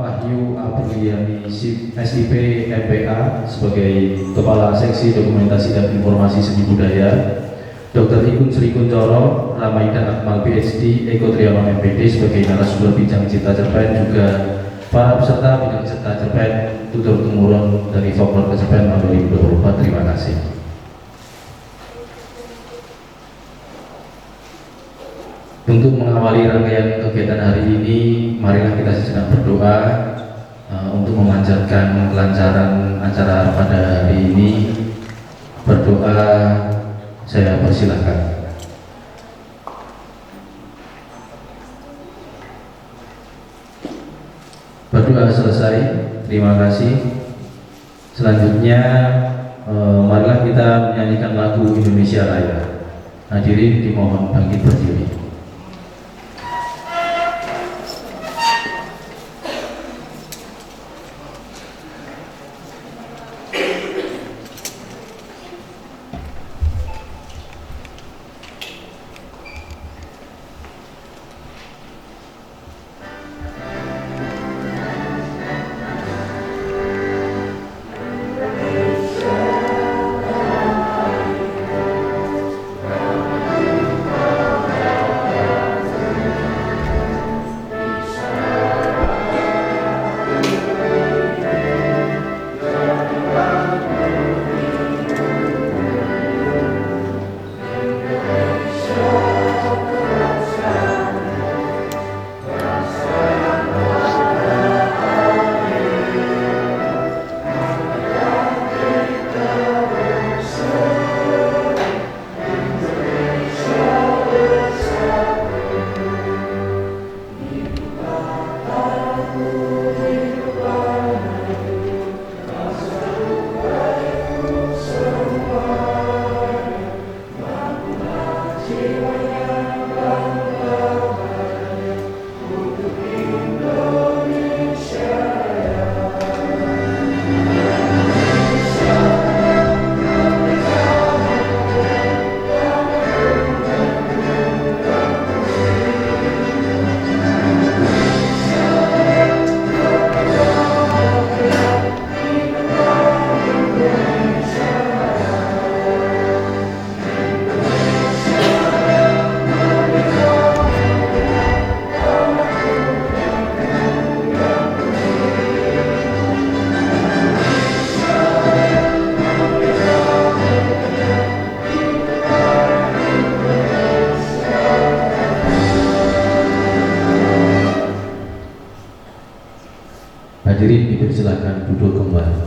Wahyu Apriliani SIP MPA sebagai Kepala Seksi Dokumentasi dan Informasi Seni Budaya, Dr. Ikun Sri Kuncoro Ramaida Akmal PhD Eko Triyono MPD sebagai narasumber bincang cipta cerpen, juga para peserta bincang cipta cerpen tutur temurun dari Folklore Kecerpen tahun 2024. Terima kasih. Untuk mengawali rangkaian kegiatan hari ini, marilah kita sejenak berdoa untuk memanjatkan kelancaran acara pada hari ini. Berdoa, saya persilahkan. Berdoa selesai, terima kasih. Selanjutnya, marilah kita menyanyikan lagu Indonesia Raya. Hadirin dimohon bangkit berdiri. Hadirin dipersilakan duduk kembali.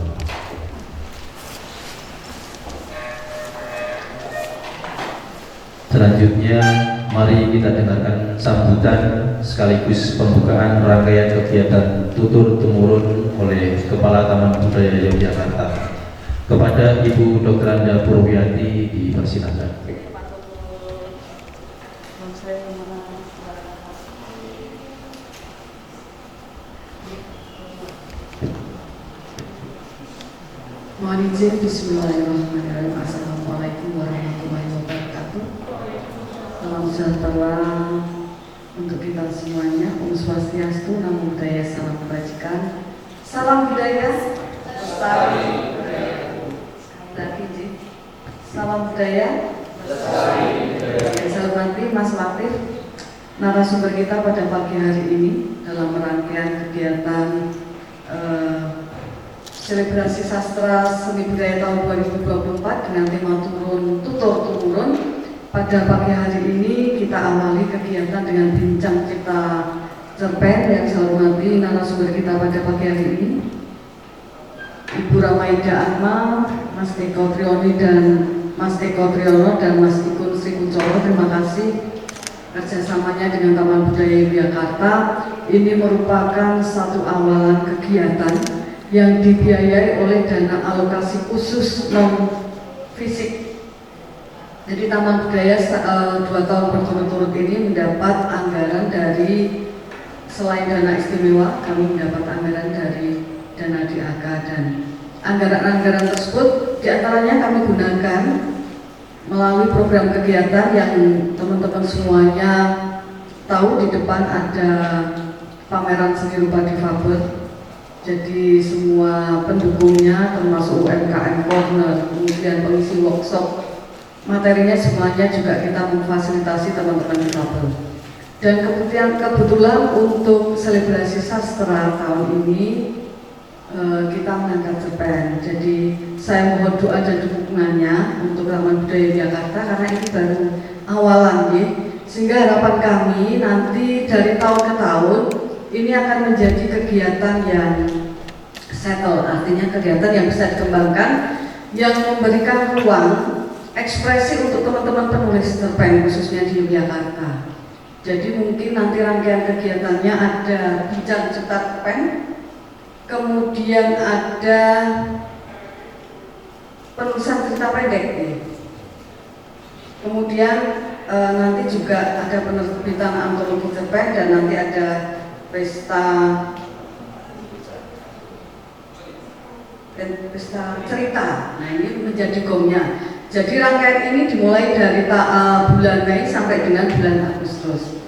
Selanjutnya, mari kita dengarkan sambutan sekaligus pembukaan rangkaian kegiatan tutur temurun oleh Kepala Taman Budaya Yogyakarta. Kepada Ibu Dr. Anda Purwiyanti dipersilakan. Mohon izin, bismillahirrahmanirrahim. Assalamualaikum warahmatullahi wabarakatuh. Salam sejahtera untuk kita semuanya. Om Swastiastu, Namo Buddhaya, salam kebajikan. Salam budaya, lestari budaya. Lagi, salam budaya, lestari budaya. Yang saya hormati Mas Latif, narasumber kita pada pagi hari ini dalam rangkaian kegiatan Selebrasi Sastra Seni Budaya tahun 2024 dengan tema tutur temurun. Pada pagi hari ini kita awali kegiatan dengan bincang cipta cerpen. Yang saya hormati narasumber kita pada pagi hari ini Ibu Ramaida Akmal, Mas Eko Triyono dan Mas Ikun Sri Kuncoro. Terima kasih kerjasamanya dengan Taman Budaya Yogyakarta. Ini merupakan satu awalan kegiatan yang dibiayai oleh dana alokasi khusus non fisik. Jadi Taman Budaya 2 tahun berturut-turut ini mendapat anggaran dari, selain dana istimewa, kami mendapat anggaran dari dana DAK, dan anggaran-anggaran tersebut diantaranya kami gunakan melalui program kegiatan yang teman-teman semuanya tahu. Di depan ada pameran seni rupa difabel Jadi semua pendukungnya termasuk UMKM Corner, kemudian pengisi workshop, materinya semuanya juga kita memfasilitasi teman-teman difabel. Dan kebetulan untuk selebrasi sastra tahun ini kita mengangkat cerpen. Jadi saya mohon doa dan dukungannya untuk Taman Budaya Jakarta karena ini baru awalan ya. Sehingga harapan kami nanti dari tahun ke tahun ini akan menjadi kegiatan yang settle, artinya kegiatan yang bisa dikembangkan, yang memberikan ruang ekspresi untuk teman-teman penulis cerpen khususnya di Yogyakarta. Jadi mungkin nanti rangkaian kegiatannya ada bincang cipta cerpen, kemudian ada penulisan cerita pendek, kemudian nanti juga ada penerbitan antologi cerpen dan nanti ada pesta cerita. Nah ini menjadi gongnya. Jadi rangkaian ini dimulai dari bulan Mei sampai dengan bulan Agustus.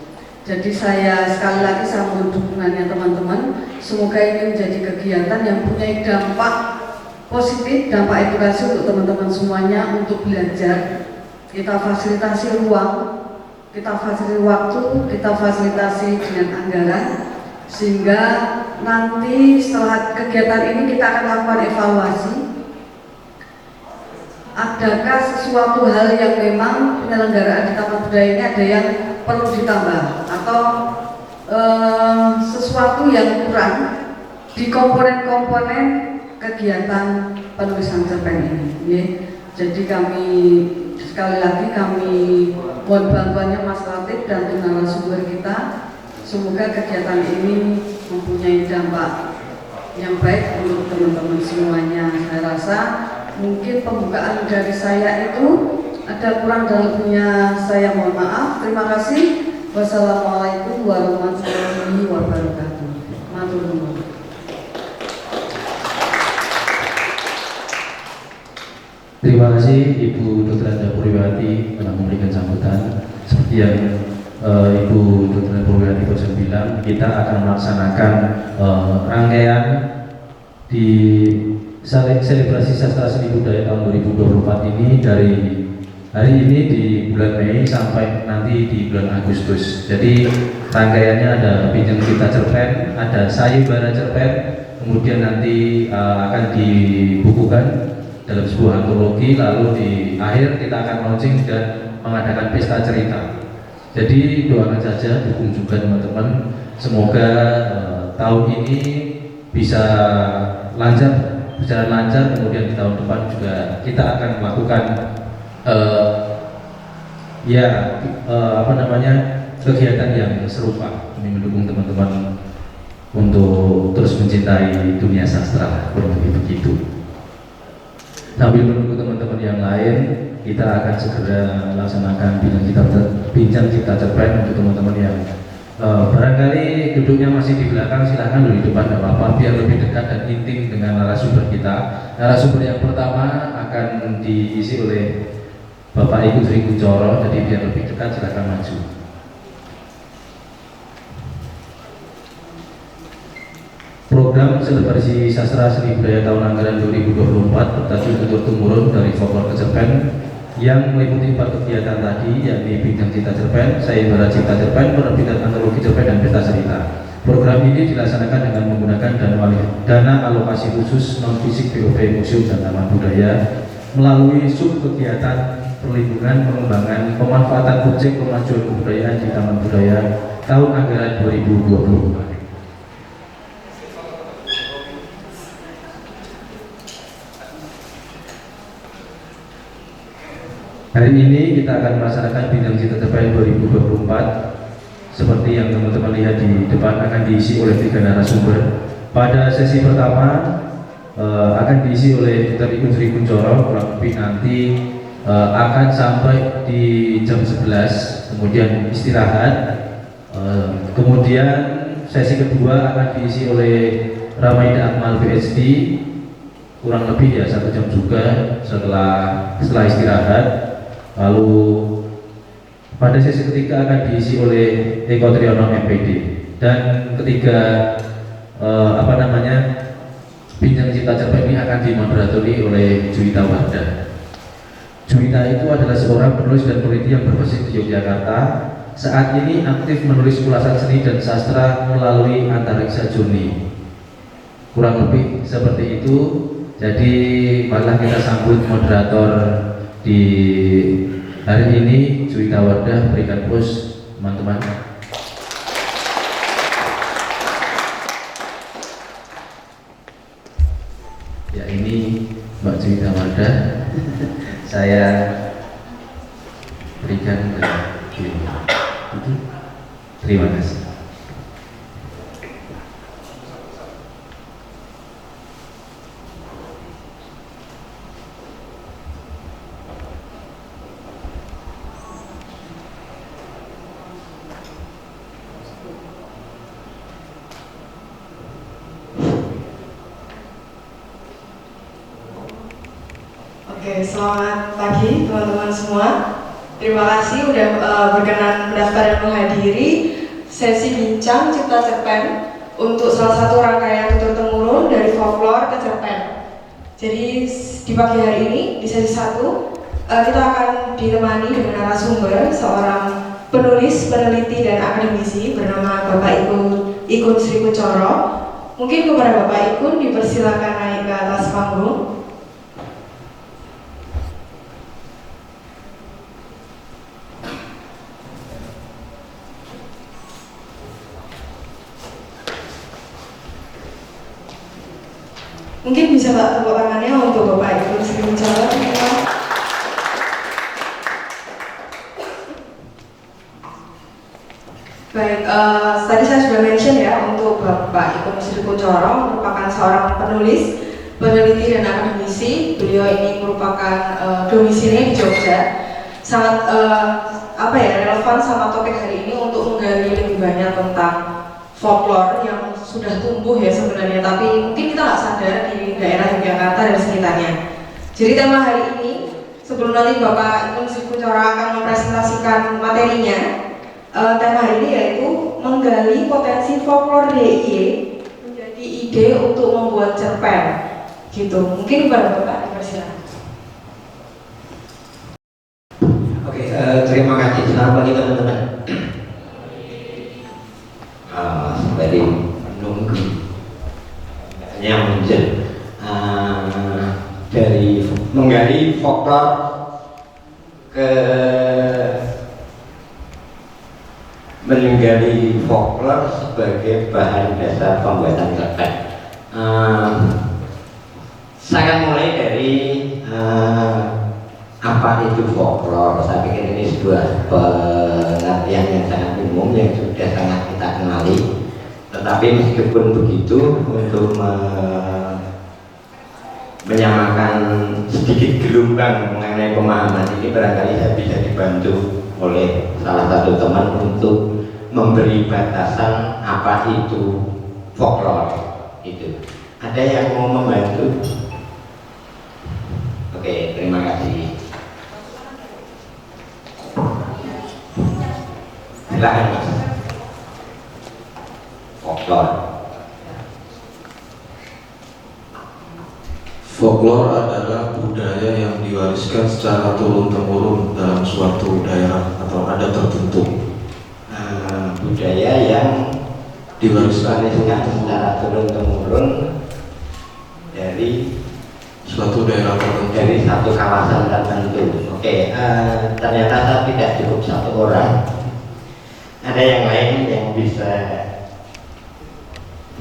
Jadi saya sekali lagi saya mohon dukungannya teman-teman. Semoga ini menjadi kegiatan yang punya dampak positif, dampak edukasi untuk teman-teman semuanya untuk belajar. Kita fasilitasi ruang, kita fasilitasi waktu, kita fasilitasi dengan anggaran, sehingga nanti setelah kegiatan ini kita akan lakukan evaluasi. Adakah sesuatu hal yang memang penyelenggaraan di Taman Budaya ini ada yang perlu ditambah atau sesuatu yang kurang di komponen-komponen kegiatan penulisan cerpen ini ya. Jadi kami sekali lagi kami mohon bantuannya Mas Latif dan narasumber kita. Semoga kegiatan ini mempunyai dampak yang baik untuk teman-teman semuanya. Saya rasa mungkin pembukaan dari saya itu ada kurang dan lebihnya saya mohon maaf. Terima kasih. Wassalamualaikum warahmatullahi wabarakatuh. Matur nuwun. Terima kasih Ibu Dr. Anda Purwati telah memberikan sambutan. Seperti yang Ibu Dr. Purwati barusan bilang, kita akan melaksanakan rangkaian di selebrasi sastra seni budaya tahun 2024 ini dari hari ini di bulan Mei sampai nanti di bulan Agustus. Jadi rangkaiannya ada bincang cipta cerpen, ada sayembara cerpen, kemudian nanti akan dibukukan dalam sebuah antologi, lalu di akhir kita akan launching dan mengadakan pesta cerita. Jadi doakan saja, dukung juga teman-teman. Semoga tahun ini bisa lancar, berjalan lancar. Kemudian di tahun depan juga kita akan melakukan kegiatan yang serupa. Ini mendukung teman-teman untuk terus mencintai dunia sastra, kurang lebih begitu. Sambil menunggu teman-teman yang lain, kita akan segera melaksanakan bincang cipta cerpen untuk teman-teman yang barangkali duduknya masih di belakang, silahkan duduk di depan, tidak apa-apa, biar lebih dekat dan intim dengan narasumber kita. Narasumber yang pertama akan diisi oleh Bapak Ibu Sri Kunchoro, jadi biar lebih dekat silahkan maju. Program selebrasi sastra seni budaya tahun anggaran 2024 bertajuk Tutur Temurun dari Folklore ke Cerpen yang meliputi 4 kegiatan tadi, yakni bincang cipta cerpen, sayembara cipta cerpen, penerbitan antologi cerpen, dan pesta cerita. Program ini dilaksanakan dengan menggunakan dana alokasi khusus non fisik BOP Museum dan Taman Budaya melalui sub kegiatan perlindungan, pengembangan, pemanfaatan objek pemajuan kebudayaan di Taman Budaya tahun anggaran 2020. Hari ini kita akan melaksanakan bincang cipta cerpen 2024. Seperti yang teman-teman lihat di depan, akan diisi oleh 3 narasumber. Pada sesi pertama akan diisi oleh Dr. Igun Sri Kunchoro, kurang lebih nanti akan sampai di jam 11, kemudian istirahat. Kemudian sesi kedua akan diisi oleh Ramaida Akmal PhD, kurang lebih ya 1 jam juga setelah istirahat. Lalu pada sesi ketiga akan diisi oleh Eko Triyono MPD, dan ketiga Bincang Cipta Cerpen ini akan dimoderatori oleh Juwita Wardah. Juwita itu adalah seorang penulis dan peneliti yang berbasis di Yogyakarta. Saat ini aktif menulis ulasan seni dan sastra melalui Antariksa Journey. Kurang lebih seperti itu. Jadi marilah kita sambut moderator di hari ini, Juwita Wardah. Berikan pos teman-teman. Ya, ini Mbak Juwita Wardah. Saya berikan ke terima kasih. Oke, selamat pagi teman-teman semua. Terima kasih sudah berkenan mendaftar dan menghadiri sesi bincang Cipta Cerpen untuk salah satu rangkaian tutur-temurun dari folklore ke cerpen. Jadi di pagi hari ini di sesi 1 kita akan ditemani dengan narasumber seorang penulis, peneliti dan akademisi bernama Bapak Ikun Sri Kuncoro. Mungkin kepada Bapak Ikun dipersilakan naik ke atas panggung. Mungkin bisa Pak tepuk tangannya untuk Bapak Ikun Sri Kuncoro. Baik, tadi saya sudah mention ya untuk Bapak Ikun Sri Kuncoro merupakan seorang penulis, peneliti dan akademisi. Beliau ini merupakan domisilinya di Jogja. Sangat relevan sama topik hari ini untuk menggali lebih banyak tentang folklore yang sudah tumbuh ya sebenarnya, tapi mungkin kita nggak sadar di daerah Yogyakarta dan sekitarnya. Jadi tema hari ini, sebelum nanti Bapak Ikun Sri Kuncoro akan mempresentasikan materinya, tema hari ini yaitu menggali potensi folklore DIY menjadi ide untuk membuat cerpen. Gitu. Mungkin kepada Bapak dipersilakan. Oke, terima kasih. Selamat pagi teman-teman. Dari menunggu yang muncul dari menggali folklore ke menggali folklore sebagai bahan dasar pembuatan cerpen. Saya mulai dari apa itu folklore. Saya pikir ini sebuah pengertian yang sangat umum yang sudah sangat kita kenali. Tetapi meskipun begitu, untuk menyamakan sedikit gelombang mengenai pemahaman ini, barangkali saya bisa dibantu oleh salah satu teman untuk memberi batasan apa itu folklore itu. Ada yang mau membantu? Oke, terima kasih. Silakan Mas. Folklore adalah budaya yang diwariskan secara turun-temurun dalam suatu daerah atau adat tertentu. Budaya yang Diwariskan secara turun-temurun dari suatu daerah tertentu. dari satu kawasan tertentu. Oke, ternyata saya tidak cukup satu orang. Ada yang lain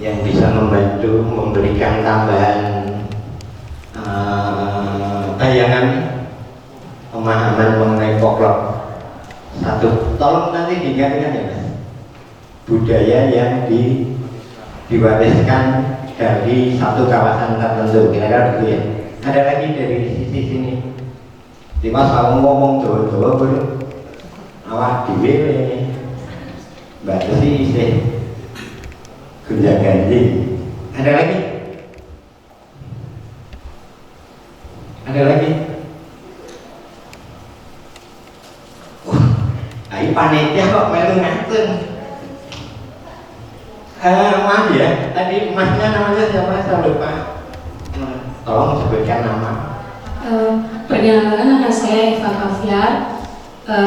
yang bisa membantu memberikan tambahan bayangan pemahaman mengenai folklore. Satu, tolong nanti diingatkan ya Mas, budaya yang diwariskan dari satu kawasan tertentu, kira-kira begitu ya. Ada lagi dari sisi sini. Dimas kalau ngomong Jawa-Jawa baru awak dhewe Mbak Desi isih gonjang-ganjing. Ada lagi? Ada lagi? Ayo panitia kok melu ngantun. Maaf ya, tadi masnya namanya siapa? Saya lupa. Tolong sebutkan nama. Perkenalkan, nama saya Eva Kaviar.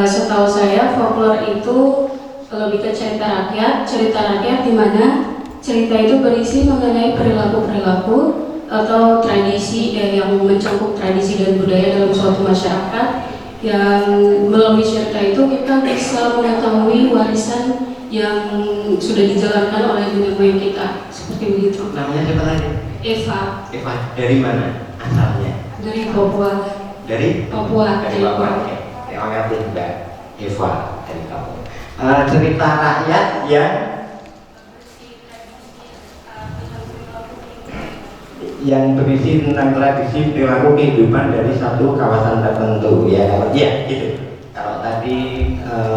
Setahu saya folklore itu lebih ke cerita rakyat di mana cerita itu berisi mengenai perilaku-perilaku atau tradisi yang mencakup tradisi dan budaya dalam suatu masyarakat, yang melalui cerita itu kita bisa mengetahui warisan yang sudah dijalankan oleh nenek moyang kita, seperti begitu. Namanya siapa tadi? Eva. Eva. Dari mana asalnya? Dari Papua. Dari Papua. Dari Papua. Oke. Terima kasih Mbak Eva dari Papua. Cerita rakyat yang berisi tentang tradisi perilaku kehidupan dari satu kawasan tertentu, ya. Ya, gitu. Kalau tadi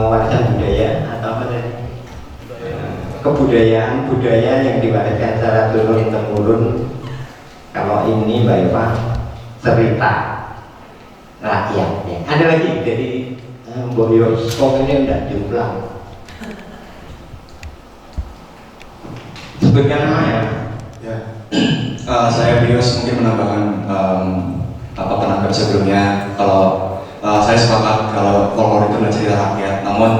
warisan budaya atau apa tadi? Kebudayaan budaya yang diwariskan secara turun temurun. Kalau ini Mbak Eva, cerita rakyat, ya. Ada lagi dari Boyo Skop ini udah diulang. Sebutkan namanya. Ya. Saya Bios mungkin menambahkan penanggapan sebelumnya. Kalau saya sepakat kalau folklore itu adalah cerita rakyat, namun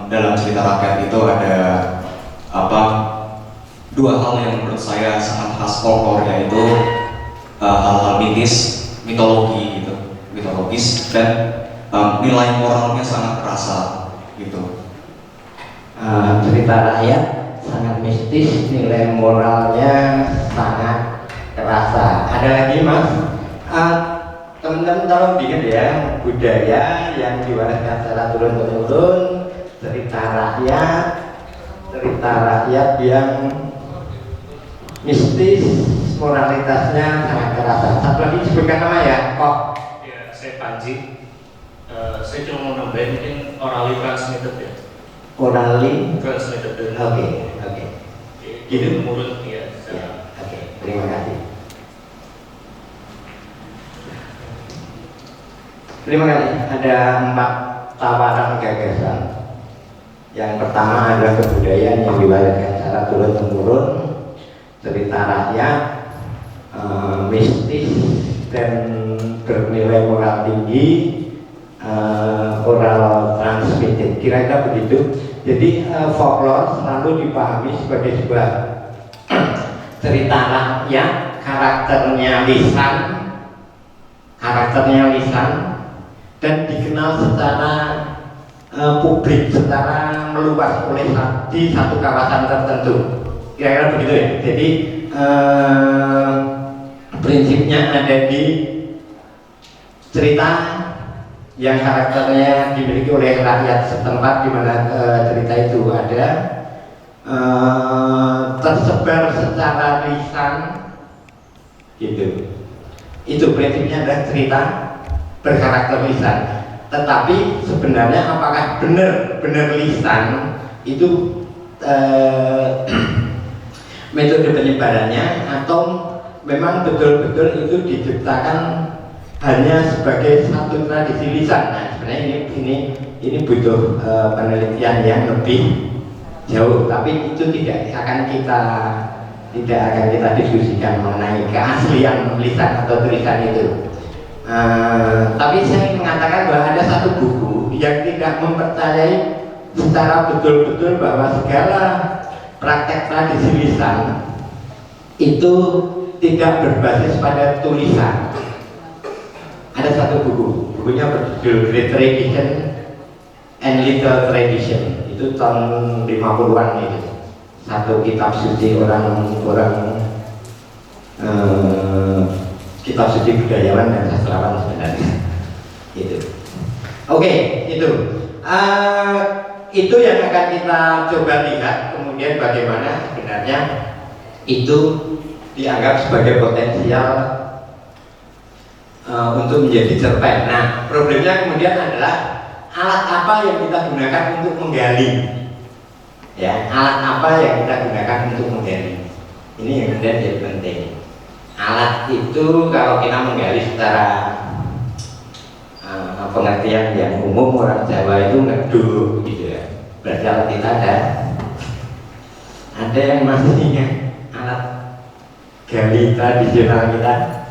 dalam cerita rakyat itu ada dua hal yang menurut saya sangat khas folklore, yaitu hal-hal mitologi gitu, mitologis, dan nilai moralnya sangat terasa gitu. Cerita rakyat sangat mistis, nilai moralnya sangat terasa. Ada lagi Mas? Teman-teman tolong diingat ya, budaya yang diwariskan secara turun-temurun, cerita rakyat yang mistis, moralitasnya sangat terasa. Satu lagi sebutkan nama ya. Oh, ya, saya Panji. Saya cuma mau nambahin mungkin orally transmitted ya. Orally transmitted. Oke. Gitu. Menurut ya. Oke. Terima kasih. Terima kasih. Ada 4 tawaran gagasan. Yang pertama adalah kebudayaan yang diwariskan secara turun-temurun, cerita rakyat, mistis dan bernilai moral tinggi, oral transmitted. Kira-kira begitu. Jadi folklore selalu dipahami sebagai sebuah cerita rakyat, karakternya lisan, dan dikenal secara publik, secara meluas oleh di satu kawasan tertentu. Kira-kira begitu ya. Jadi prinsipnya ada di cerita yang karakternya dimiliki oleh rakyat setempat, di mana cerita itu ada tersebar secara lisan, gitu. Itu prinsipnya adalah cerita berkarakter lisan. Tetapi sebenarnya apakah benar lisan itu metode penyebarannya, atau memang betul-betul itu diciptakan hanya sebagai satu tradisi lisan? Nah, sebenarnya ini butuh penelitian yang lebih jauh, tapi itu tidak akan kita diskusikan mengenai keaslian lisan atau tulisan itu. Tapi saya mengatakan bahwa ada satu buku yang tidak mempercayai secara betul-betul bahwa segala praktek tradisi lisan itu tidak berbasis pada tulisan. Ada satu bukunya berjudul Great Tradition and Little Tradition. Itu tahun 50-an itu. Satu kitab suci orang kitab suci budayawan dan sastrawan sebenarnya. Itu. Oke, itu. Itu yang akan kita coba lihat kemudian bagaimana sebenarnya itu dianggap sebagai potensial untuk menjadi cerpen. Nah, problemnya kemudian adalah alat apa yang kita gunakan untuk menggali. Ya, alat apa yang kita gunakan untuk menggali. Ini yang kemudian jadi penting. Alat itu kalau kita menggali secara pengertian yang umum, orang Jawa itu ngeduk gitu ya. Berarti alat kita ada yang masih ingat alat gali tradisional kita.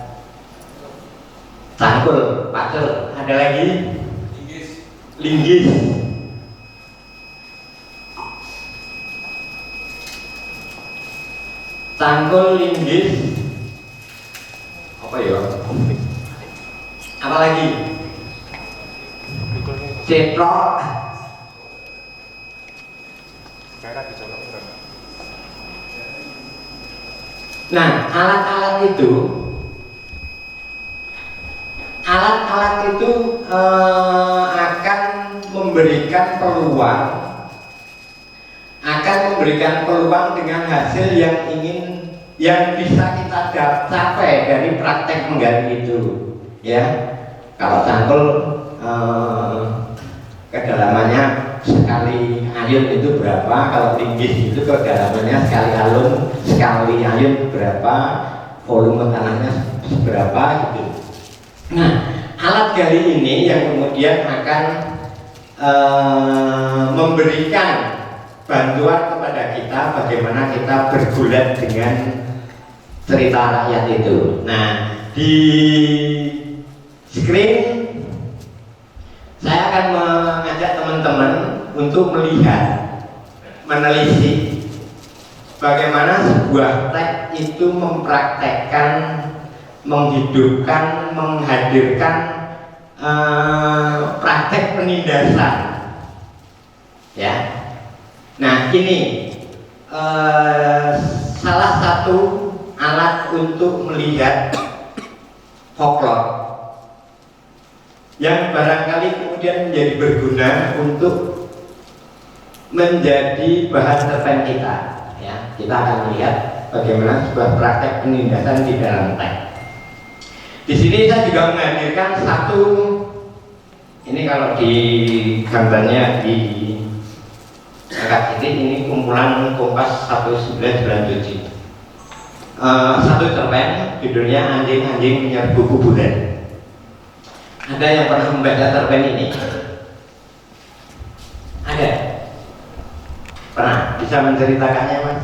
Cangkul, pacul, ada lagi? Linggis. Cangkul, linggis. Apa ya? Apa lagi? Cetrok. Nah, alat-alat itu akan memberikan peluang dengan hasil yang bisa kita capai dari praktek menggali itu, ya. Kalau cangkul kedalamannya sekali ayun itu berapa, kalau linggis itu kedalamannya sekali ayun berapa, volume tanahnya berapa gitu. Nah, alat gali ini yang kemudian akan memberikan bantuan kepada kita bagaimana kita bergulat dengan cerita rakyat itu. Nah, di screen saya akan mengajak teman-teman untuk menelisik bagaimana sebuah teks itu mempraktekkan, menghidupkan, menghadirkan praktek penindasan, ya. Nah, ini salah satu alat untuk melihat folklore yang barangkali kemudian menjadi berguna untuk menjadi bahan cerpen kita, ya. Kita akan melihat bagaimana sebuah praktek penindasan di dalam teks. Di sini saya juga menghadirkan satu, ini kalau di gambarnya di angkat titik, ini kumpulan Kompas 1997. Satu cerpen judulnya Anjing-anjing Menyerbu Kuburan. Ada yang pernah membaca cerpen ini? Ada? Pernah? Bisa menceritakannya, Mas?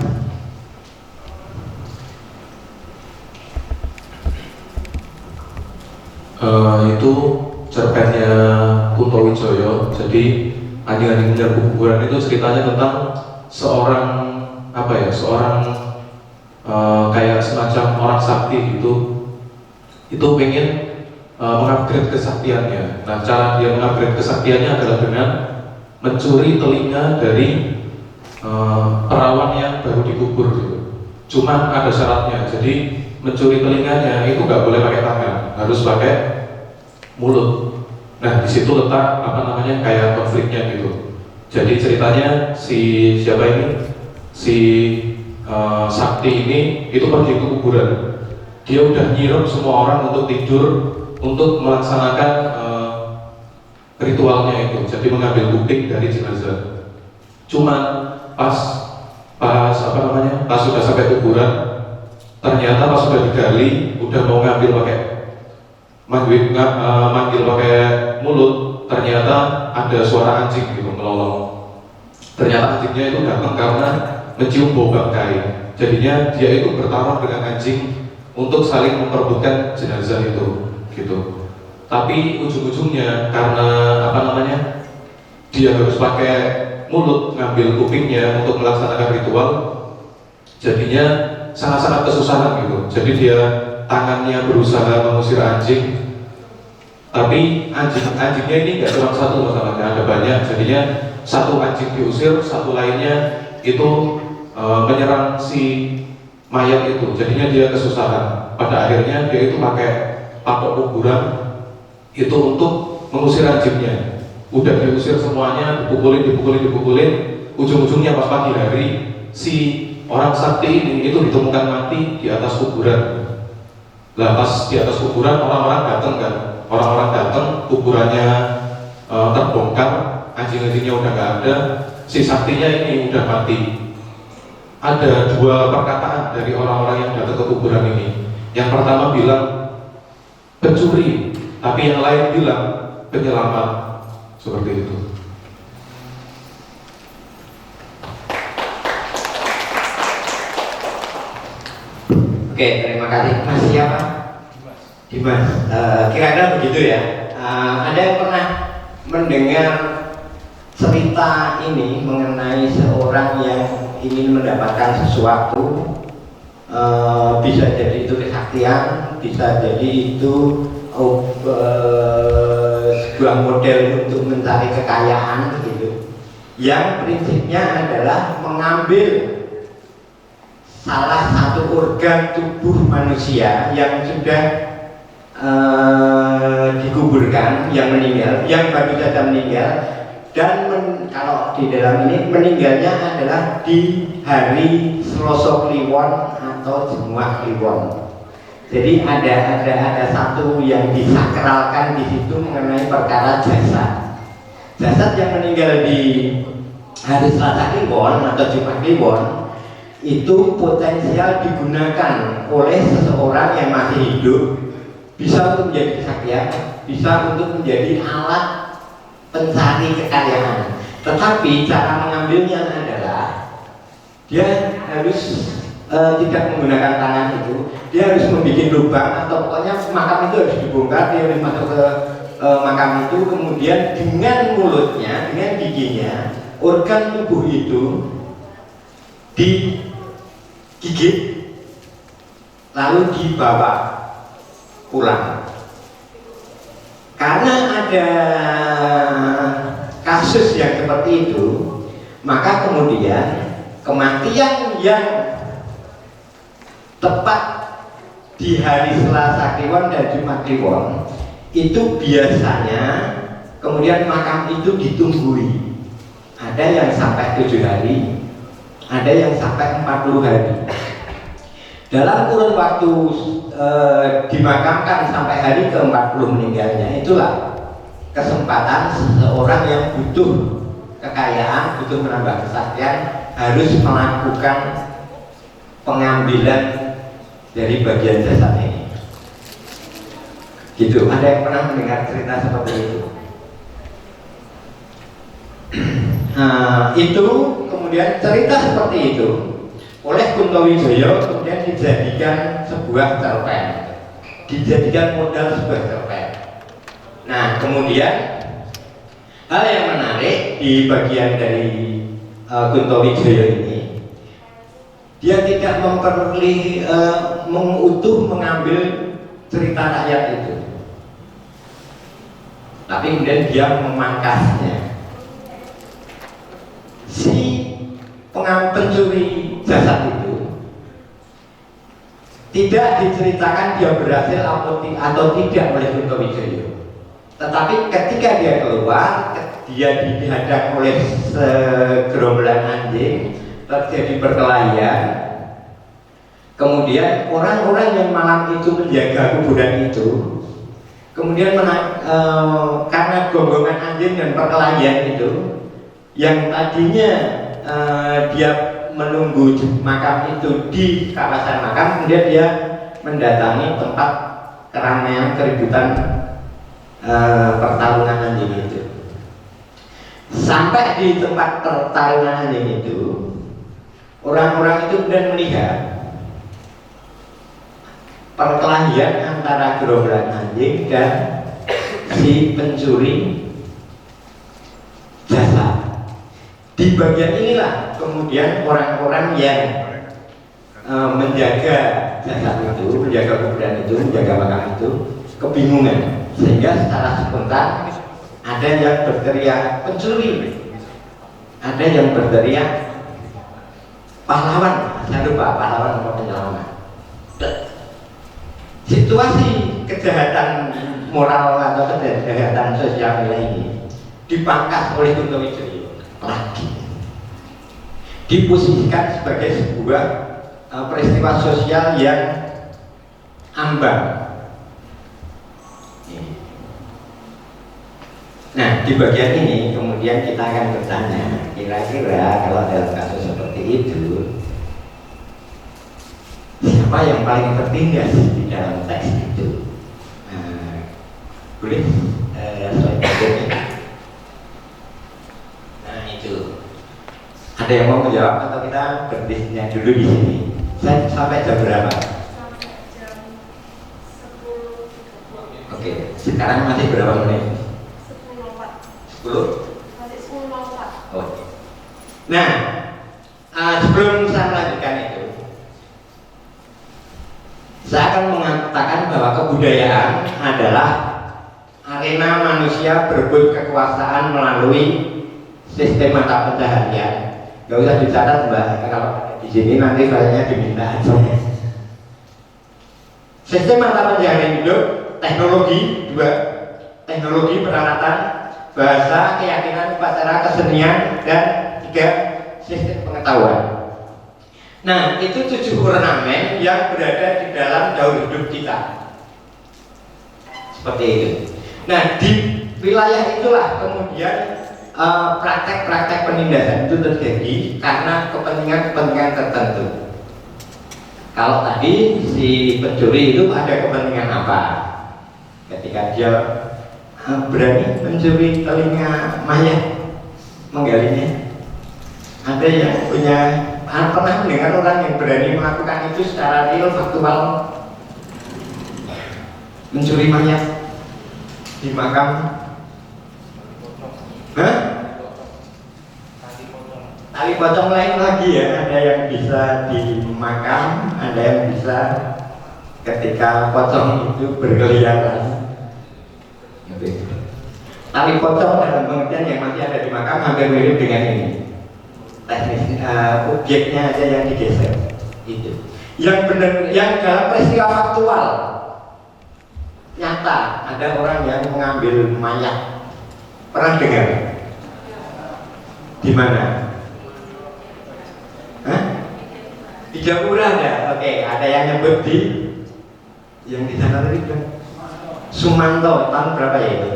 Itu cerpennya Kunto Wijoyo. Jadi Anjing-anjing Menyerbu Kuburan itu ceritanya tentang seorang kayak semacam orang sakti gitu. Itu pengen mengupgrade kesaktiannya. Nah, cara dia mengupgrade kesaktiannya adalah dengan mencuri telinga dari perawan yang baru dikubur gitu. Cuman ada syaratnya. Jadi mencuri telinganya itu nggak boleh pakai tangan, harus pakai mulut. Nah, di situ letak kayak konfliknya gitu. Jadi ceritanya si Sakti ini itu pergi ke kuburan. Dia udah nyiram semua orang untuk tidur untuk melaksanakan ritualnya itu. Jadi mengambil kuping dari jenazah. Cuman pas sudah sampai kuburan, ternyata pas sudah digali, udah mau ngambil pakai manggil pakai mulut, ternyata ada suara anjing gitu melolong. Ternyata anjingnya itu datang karena mencium bau bangkai. Jadinya dia itu bertarung dengan anjing untuk saling memperebutkan jenazah itu gitu. Tapi ujung-ujungnya karena dia harus pakai mulut ngambil kupingnya untuk melaksanakan ritual, jadinya sangat-sangat kesusahan gitu. Jadi dia tangannya berusaha mengusir anjing, tapi anjingnya ini nggak cuma satu masalahnya, ada banyak. Jadinya satu anjing diusir, satu lainnya itu menyerang si mayat itu. Jadinya dia kesusahan. Pada akhirnya dia itu pakai patok kuburan itu untuk mengusir anjingnya. Udah diusir semuanya, dipukulin. Ujung-ujungnya pas pagi hari si orang sakti ini itu ditemukan mati di atas kuburan. Lah pas di atas kuburan orang-orang datang, kuburannya terbongkar, anjing-anjingnya udah nggak ada, si saktinya ini udah mati. Ada dua perkataan dari orang-orang yang datang ke kuburan ini. Yang pertama bilang pencuri, tapi yang lain bilang penyelamat. Seperti itu. Oke, terima kasih. Mas siapa? Dimas. Kira-kira begitu ya. Ada yang pernah mendengar cerita ini mengenai seorang yang ingin mendapatkan sesuatu, bisa jadi itu kesaktian, bisa jadi itu sebuah model untuk mencari kekayaan gitu, yang prinsipnya adalah mengambil salah satu organ tubuh manusia yang sudah dikuburkan, yang meninggal, yang baru saja meninggal, dan kalau di dalam ini meninggalnya adalah di hari Selasa Kliwon atau Jemuah Kliwon. Jadi ada satu yang disakralkan di situ mengenai perkara jasad. Jasad yang meninggal di hari Selasa Kliwon atau Jumat Kliwon itu potensial digunakan oleh seseorang yang masih hidup, bisa untuk menjadi kesaktian, bisa untuk menjadi alat pencari kekayaan. Tetapi cara mengambilnya adalah dia harus tidak menggunakan tangan itu, dia harus membuat lubang atau pokoknya makam itu harus dibongkar, dia harus masuk ke makam itu, kemudian dengan mulutnya, dengan giginya, organ tubuh itu digigit lalu dibawa pulang. Karena ada kasus yang seperti itu, maka kemudian kematian yang tepat di hari Selasa Kliwon dan Jumat Kliwon itu biasanya kemudian makam itu ditunggui. Ada yang sampai 7 hari, ada yang sampai 40 hari. Dalam kurun waktu dimakamkan sampai hari ke-40 meninggalnya, itulah kesempatan seseorang yang butuh kekayaan, butuh menambah kesaktian, harus melakukan pengambilan dari bagian jasad ini. Gitu. Ada yang pernah mendengar cerita seperti itu? Itu kemudian cerita seperti itu oleh Kuntowijoyo kemudian dijadikan sebuah cerpen, dijadikan modal sebuah cerpen. Nah, kemudian hal yang menarik di bagian dari Kuntowijoyo ini, dia tidak mengutuh mengambil cerita rakyat itu, tapi kemudian dia memangkasnya. Si pencuri jasad itu tidak diceritakan dia berhasil atau tidak oleh Kuntowijoyo, tetapi ketika dia keluar, dia dihadang oleh segerombolan anjing, terjadi perkelahian. Kemudian orang-orang yang malam itu menjaga kuburan itu, kemudian karena gonggongan anjing dan perkelahian itu, yang tadinya dia menunggu makam itu di kawasan makam, kemudian dia mendatangi tempat keramaian keributan pertarungan anjing itu. Sampai di tempat pertarungan anjing itu, orang-orang itu kemudian melihat perkelahian antara gerombolan anjing dan si pencuri jasad. Di bagian inilah kemudian orang-orang yang menjaga jasad itu, menjaga kuburan itu, menjaga makam itu kebingungan, sehingga secara spontan ada yang berteriak pencuri, ada yang berteriak pahlawan, saya lupa pahlawan atau penyelamat. Situasi kejahatan moral atau kejahatan sosial ini dipangkas oleh Kuntowijoyo lagi, diposisikan sebagai sebuah peristiwa sosial yang ambang. Nah, di bagian ini kemudian kita akan bertanya, kira-kira kalau dalam kasus seperti itu, siapa yang paling tertindas di dalam teks itu? Boleh slide berikutnya. Nah, itu ada yang mau menjawab atau kita berdiskusinya dulu di sini? Saya sampai jam berapa? Sekarang masih berapa menit? 10? Masih 10.04. Oh. Nah, sebelum saya melanjutkan itu, saya akan mengatakan bahwa kebudayaan adalah arena manusia berebut kekuasaan melalui sistem mata pencaharian. Gak usah dicatat Mbak, kalau di sini nanti kayaknya diminta aja. Sistem mata pencaharian hidup, teknologi, 2, teknologi peralatan, bahasa, keyakinan, upacara, kesenian, dan 3, sistem pengetahuan. Nah, itu 7 ornamen yang berada di dalam daur hidup kita. Seperti itu. Nah, di wilayah itulah kemudian praktek-praktek penindasan itu terjadi karena kepentingan-kepentingan tertentu. Kalau tadi si pencuri itu ada kepentingan apa? Ketika dia berani mencuri telinga mayat, menggalinya. Ada yang punya pernah mendengar orang yang berani melakukan itu secara real, faktual, mencuri mayat di makam? Hah? Tali pocong lain lagi ya, ada yang bisa di makam, ada yang bisa ketika pocong itu berkeliaran. Tali pocong dalam pengertian yang masih ada di makam hampir mirip dengan ini. Teknis objeknya aja yang digeser. Itu. Yang benar, yang dalam peristiwa faktual nyata ada orang yang mengambil mayat. Pernah dengar? Di mana? Hah? Di Japura ada. Oke, ada yang nyebut di yang di sana tadi kan Sumanto, tahun berapa ya itu?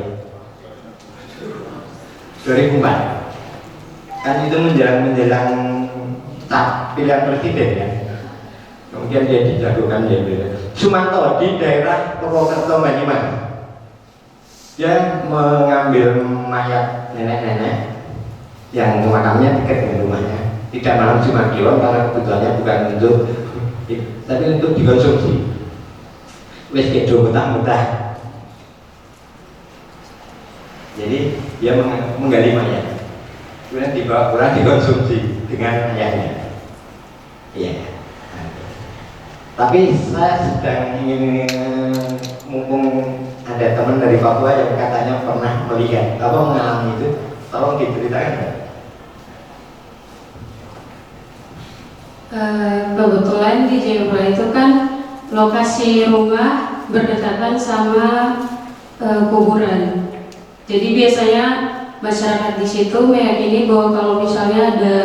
2004. Kan itu menjelang pilihan presiden ya. Kemudian dia dijagokan jadi Sumanto di daerah Purwokerto Banyumas. Dia mengambil mayat nenek-nenek yang makamnya dekat dengan rumahnya. Tidak malam Jumat Kliwon karena kebutuhannya bukan untuk tapi untuk dikonsumsi. Wes kedo mutah-mutah. Jadi dia menggali mayat, kemudian dibawa pulang dikonsumsi dengan ayahnya. Iya. Tapi saya sedang ingin mumpung ada teman dari Papua yang katanya pernah melihat apa mengalami itu, tolong diceritakan. Kebetulan di Jayapura itu kan lokasi rumah berdekatan sama kuburan. Jadi biasanya masyarakat di situ meyakini bahwa kalau misalnya ada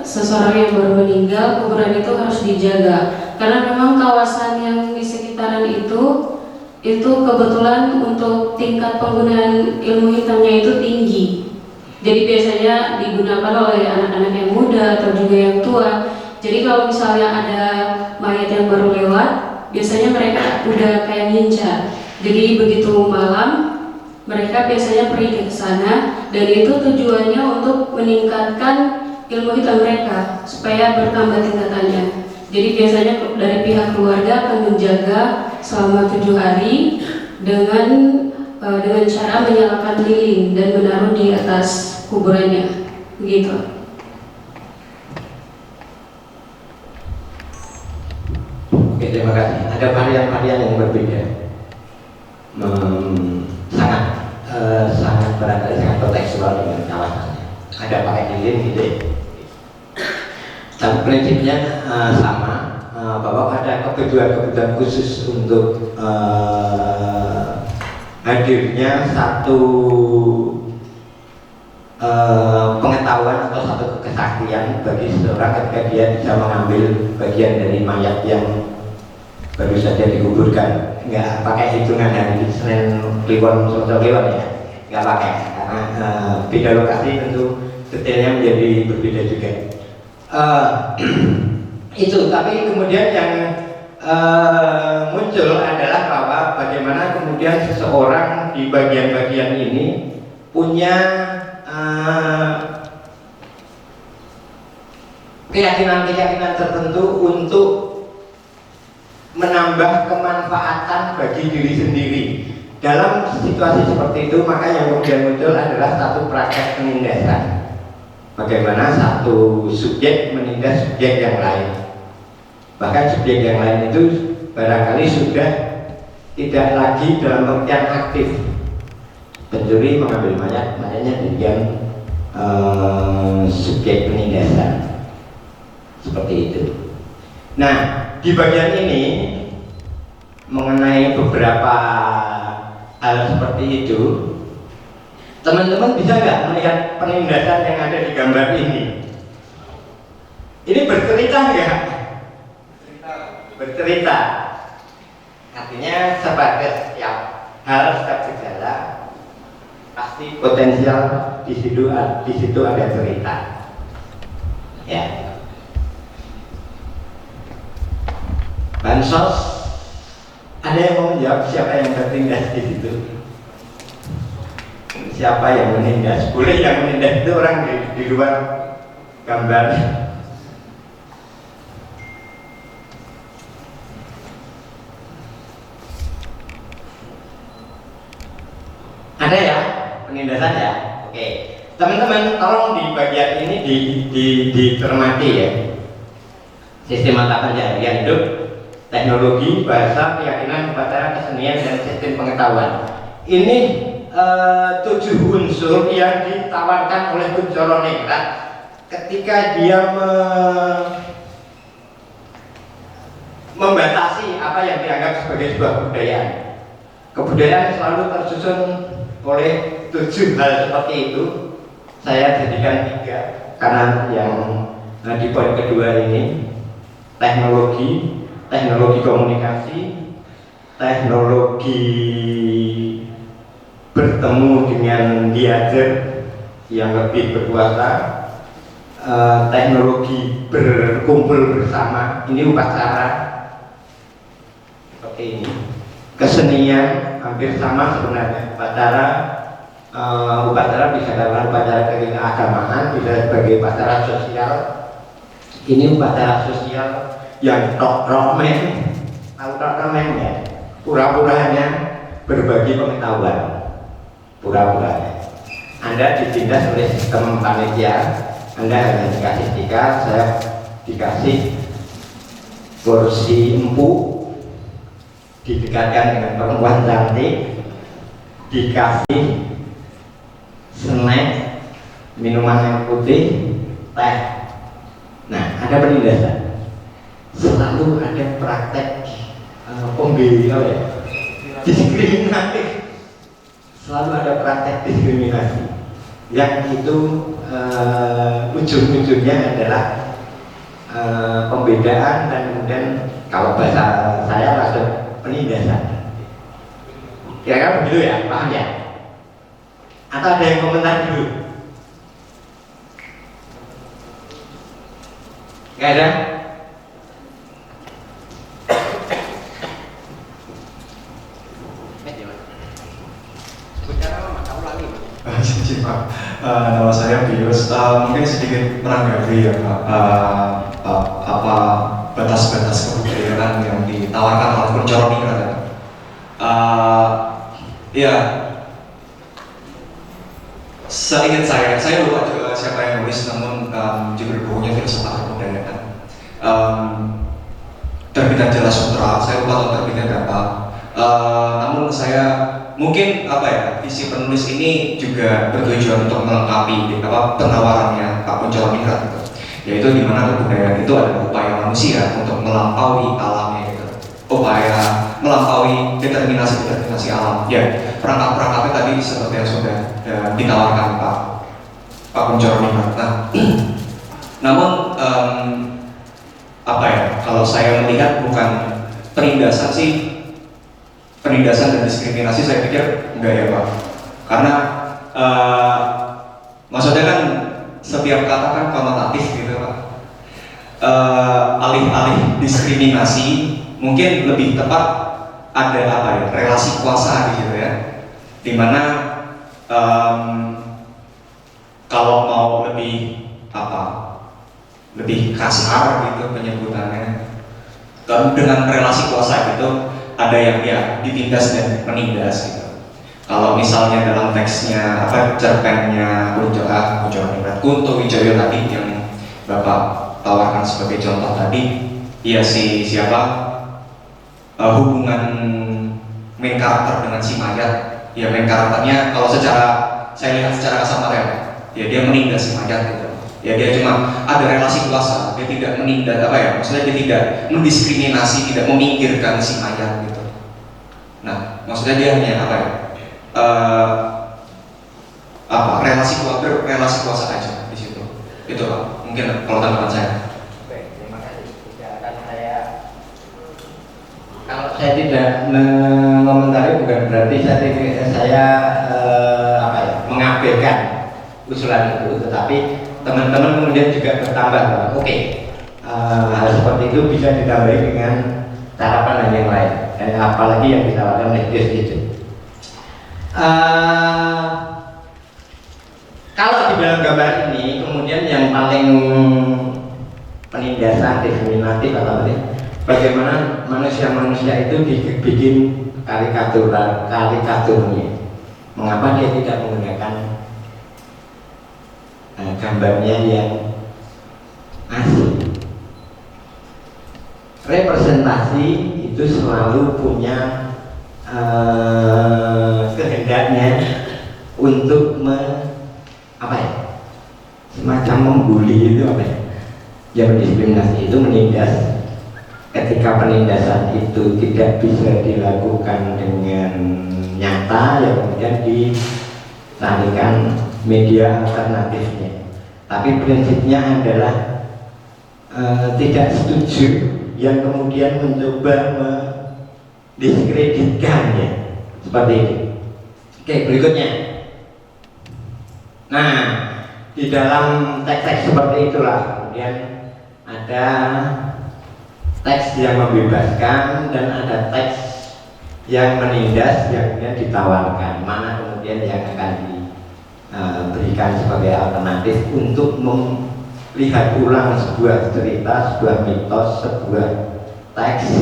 seseorang yang baru meninggal, kuburan itu harus dijaga. Karena memang kawasan yang di sekitaran itu kebetulan untuk tingkat penggunaan ilmu hitamnya itu tinggi. Jadi biasanya digunakan oleh anak-anak yang muda atau juga yang tua. Jadi kalau misalnya ada mayat yang baru lewat, biasanya mereka udah kayak ngincar. Jadi begitu malam, mereka biasanya pergi ke sana, dan itu tujuannya untuk meningkatkan ilmu hitam mereka supaya bertambah tingkatannya. Jadi biasanya dari pihak keluarga akan menjaga selama 7 hari dengan cara menyalakan lilin dan menaruh di atas kuburannya, begitu. Oke, terima kasih. Ada varian-varian yang berbeda, sangat berada sangat kontekstual dengan kawasannya. Ada pakai lilin gitu ya. Tapi prinsipnya sama, bahwa ada kebutuhan khusus untuk hadirnya satu pengetahuan atau satu kesaktian bagi seseorang ketika dia bisa mengambil bagian dari mayat yang baru saja dikuburkan. Nggak pakai hitungan hari Senin Kliwon Selasa Kliwon ya, nggak pakai, karena beda lokasi tentu detailnya menjadi berbeda juga. Itu, tapi kemudian yang muncul adalah bahwa bagaimana kemudian seseorang di bagian-bagian ini punya keyakinan-keyakinan tertentu untuk menambah kemanfaatan bagi diri sendiri dalam situasi seperti itu, maka yang kemudian muncul adalah satu praktek penindasan. Bagaimana satu subjek menindas subjek yang lain. Bahkan subjek yang lain itu barangkali sudah tidak lagi dalam pengertian aktif. Pencuri mengambil mayat, mayatnya dijadikan subjek penindasan. Seperti itu. Nah, di bagian ini mengenai beberapa hal seperti itu, teman-teman bisa nggak melihat penindasan yang ada di gambar ini? Ini bercerita nggak? Bercerita. Artinya sebagai setiap hal, setiap gejala pasti potensial di situ ada cerita. Ya. Bansos, ada yang mau menjawab siapa yang bertindas di situ? Siapa yang menindas? Boleh yang menindas itu orang di luar gambar. Ada ya penindasan ya? Oke, teman-teman tolong di bagian ini dicermati ya. Sistem mata pencaharian hidup, teknologi, bahasa, keyakinan, upacara, kesenian, dan sistem pengetahuan. Ini 7 unsur yang ditawarkan oleh Kuncoro Ningrat ketika dia membatasi apa yang dianggap sebagai sebuah kebudayaan. Kebudayaan selalu tersusun oleh 7 hal seperti itu. Saya jadikan 3 karena yang di poin kedua ini teknologi komunikasi, teknologi bertemu dengan diajar yang lebih berkuasa, teknologi berkumpul bersama, ini upacara seperti ini. Kesenian hampir sama sebenarnya. Upacara bisa dalam upacara keagamaan, bisa sebagai upacara sosial. Ini upacara sosial yang romen, tahu romen ya? Pura-puranya berbagi pengetahuan. Pura-puranya. Anda ditindas oleh sistem panitia, Anda hanya dikasih tiket, saya dikasih kursi empuk, didekatkan dengan perempuan cantik, dikasih snack, minuman yang putih, teh. Nah, ada penindasan. Selalu ada praktek diskriminatif. Selalu ada praktek diskriminasi yang itu ujung-ujungnya adalah pembedaan dan kemudian kalau bahasa saya masuk penindasan. Kira-kira begitu ya, paham ya? Atau ada yang komentar dulu? Gak ada? Nama saya Bius, mungkin sedikit menanggapi ya Pak, apa batas-batas kebudayaan yang ditawarkan oleh Kuncoro Ningrat. Ya, seingat saya lupa juga siapa yang nulis, namun judul bukunya Filsafat Kebudayaan. Terbitan Jala Sutra, saya lupa tahun terbitnya berapa. Namun saya mungkin visi penulis ini juga bertujuan untuk melengkapi penawarannya Pak Kuncoro Ningrat gitu. Yaitu di mana kebudayaan itu adalah upaya manusia untuk melampaui alamnya gitu. Upaya melampaui determinasi alam. Ya, perangkat-perangkatnya tadi seperti yang sudah ditawarkan Pak Kuncoro Ningrat. Nah, namun kalau saya melihat bukan penindasan sih. Penindasan dan diskriminasi saya pikir enggak ya Pak, karena maksudnya kan setiap kata kan konotatif gitu Pak. Alih-alih diskriminasi mungkin lebih tepat ada relasi kuasa gitu ya, dimana kalau mau lebih lebih kasar gitu penyebutannya, dengan relasi kuasa gitu ada yang ya ditindas dan menindas gitu. Kalau misalnya dalam teksnya cerpennya Kunto Wijoyo tadi yang Bapak tawarkan sebagai contoh tadi, ya hubungan main karakter dengan si mayat, ya main karakternya kalau saya lihat secara kasar ya dia menindas si mayat gitu. Ya dia cuma ada relasi kuasa, dia tidak menindas maksudnya dia tidak mendiskriminasi, tidak memikirkan si mayat gitu. Nah, maksudnya dia hanya relasi kuasa aja di situ. Itu Pak, mungkin kalau tanggapan saya. Oke, terima kasih. Kalau saya tidak mengomentari bukan berarti saya mengabaikan usulan itu, tetapi teman-teman kemudian juga bertambah. Oke, hal seperti itu bisa ditambahi dengan cara pandang yang lain, apalagi yang ditawarkan oleh Gus itu. Kalau di dalam gambar ini kemudian yang paling penindasan, diskriminatif atau apa, bagaimana manusia-manusia itu dibikin karikaturnya. Mengapa dia tidak menggunakan gambarnya yang asli? Representasi itu selalu punya kehendaknya untuk semacam membuli itu yang mendiskriminasi itu menindas. Ketika penindasan itu tidak bisa dilakukan dengan nyata, ya kemudian dicarikan media alternatifnya. Tapi prinsipnya adalah tidak setuju yang kemudian mencoba mendiskreditkannya seperti itu. Oke, berikutnya. Nah, di dalam teks-teks seperti itulah kemudian ada teks yang membebaskan dan ada teks yang menindas yang kemudian ditawarkan. Mana kemudian yang akan diberikan sebagai alternatif untuk melihat ulang sebuah cerita, sebuah mitos, sebuah teks,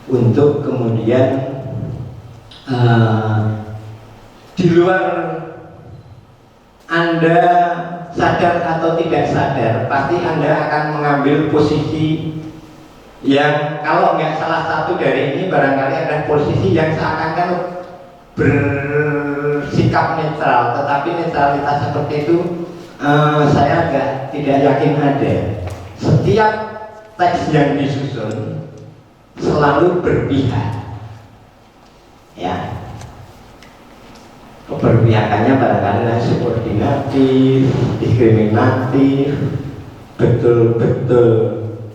untuk kemudian di luar Anda sadar atau tidak sadar, pasti Anda akan mengambil posisi yang kalau nggak salah satu dari ini barangkali ada posisi yang seakan-akan bersikap netral, tetapi netralitas seperti itu saya tidak yakin ada. Setiap teks yang disusun selalu berpihak, ya. Keberpihakannya barangkali subordinatif, diskriminatif, betul-betul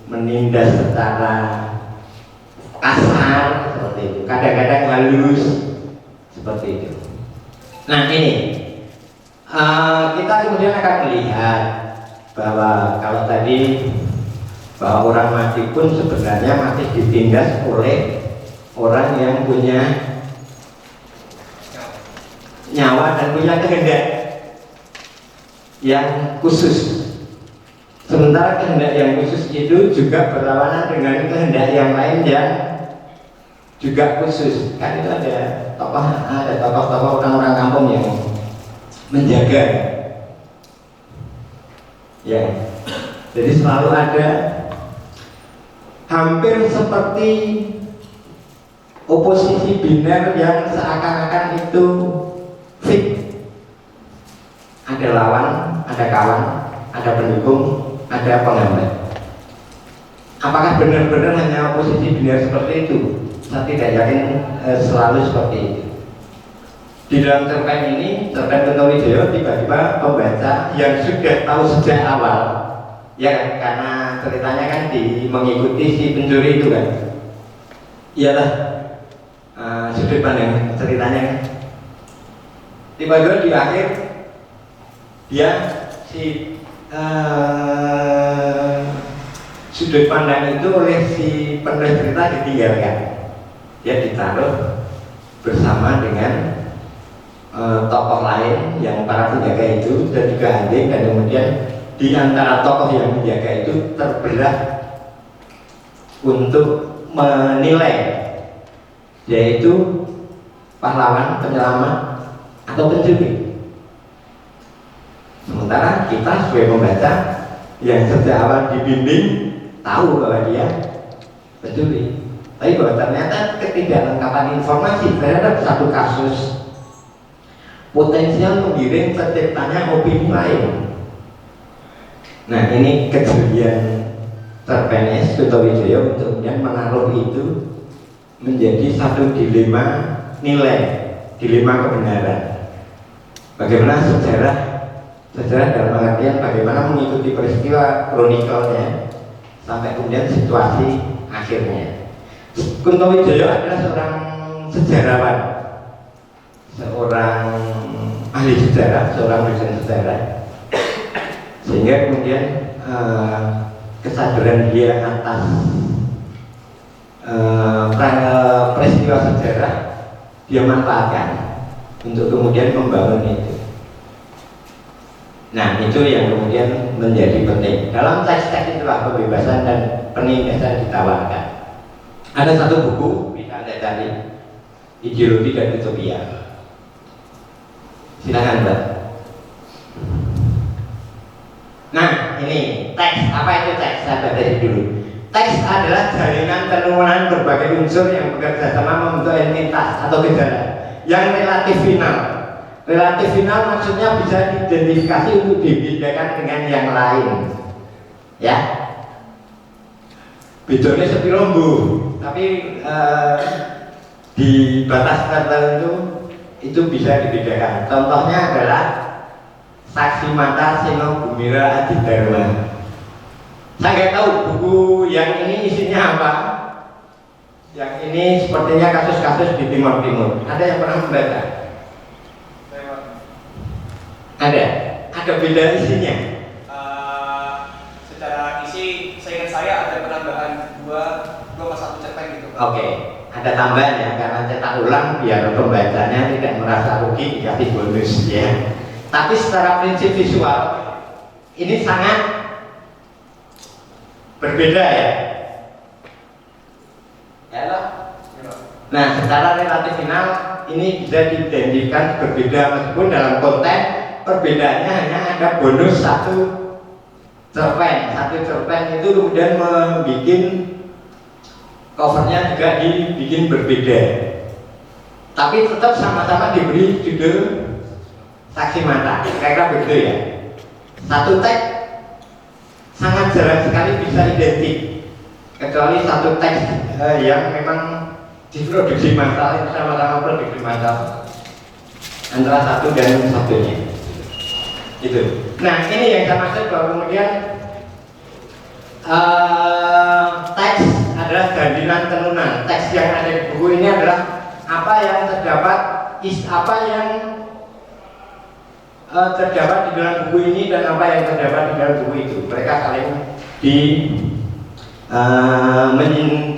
menindas secara kasar seperti itu, kadang-kadang halus seperti itu. Nah ini kita kemudian akan melihat bahwa kalau tadi bahwa orang mati pun sebenarnya masih ditindas oleh orang yang punya nyawa dan punya kehendak yang khusus. Sementara kehendak yang khusus itu juga berlawanan dengan kehendak yang lain yang juga khusus. Kan itu ada tokoh-tokoh orang-orang kampung yang menjaga, ya. Jadi selalu ada, hampir seperti oposisi biner yang seakan-akan itu fix. Ada lawan, ada kawan, ada pendukung, ada penghambat. Apakah benar-benar hanya oposisi biner seperti itu? Saya tidak yakin selalu seperti itu. Di dalam cerpen ini, cerpen Kunto Wijoyo, tiba-tiba pembaca yang sudah tahu sejak awal, ya karena ceritanya kan mengikuti si pencuri itu kan, iyalah sudut pandang ceritanya kan. Tiba-tiba di akhir dia sudut pandang itu oleh si penulis cerita ditinggalkan. Dia ditaruh bersama dengan tokoh lain yang para penjaga itu dan juga anjing, dan kemudian di antara tokoh yang menjaga itu terbelah untuk menilai, yaitu pahlawan, penyelamat, atau pencuri. Sementara kita sebagai pembaca yang sejak awal dibimbing tahu bahwa dia pencuri, tapi bahwa ternyata ketidaklengkapan informasi terhadap satu kasus potensial menggiring terciptanya opini lain. Nah, ini kejelian Terpenes Kutowijoyo untuk kemudian menaruh itu menjadi satu dilema nilai, dilema kebenaran. Bagaimana sejarah dalam pengertian bagaimana mengikuti peristiwa kronikalnya sampai kemudian situasi akhirnya. Kutowijoyo adalah seorang sejarawan, seorang ahli sejarah, seorang dosen sejarah, sehingga kemudian kesadaran dia atas peristiwa sejarah dia manfaatkan untuk kemudian membangun itu. Nah, itu yang kemudian menjadi penting. Dalam teks-teks itulah kebebasan dan penindasan ditawarkan. Ada satu buku bisa Anda cari, Ideologi dan Utopia. Silakan, Mbak. Nah, ini teks. Apa itu teks? Saya baca dulu. Teks adalah jalinan penurunan berbagai unsur yang bekerja sama membentuk entitas atau gejala yang relatif final. Relatif final maksudnya bisa diidentifikasi untuk dibedakan dengan yang lain. Ya. Bedanya sepirombu, tapi di batas tertentu itu bisa dibedakan. Contohnya adalah Saksi Mata Seno Bumira Adidharma. Saya nggak tahu buku yang ini isinya apa. Yang ini sepertinya kasus-kasus di Timur Timur. Ada yang pernah membaca? Ada beda isinya. Secara isi, seingat saya ada penambahan 2 + 1 cerpen gitu. Oke, ada tambahan ya karena cetak ulang biar pembacanya tidak merasa rugi dikasih bonus ya. Tapi secara prinsip visual ini sangat berbeda ya. Nah, secara relatif final ini bisa diidentifikkan berbeda meskipun dalam konteks perbedaannya hanya ada bonus satu cerpen. Satu cerpen itu kemudian membuat covernya juga dibikin berbeda. Tapi tetap sama-sama diberi judul Saksi Mata, kira-kira begitu ya. Satu teks sangat jarang sekali bisa identik, kecuali satu teks yang memang diproduksi massal, sama-sama produksi massal antara satu dan satunya. Itu. Nah, ini yang saya maksud bahwa kemudian teks adalah jalinan tenunan. Teks yang ada di buku ini adalah apa yang terdapat, terdapat di dalam buku ini dan apa yang terdapat di dalam buku itu. Mereka saling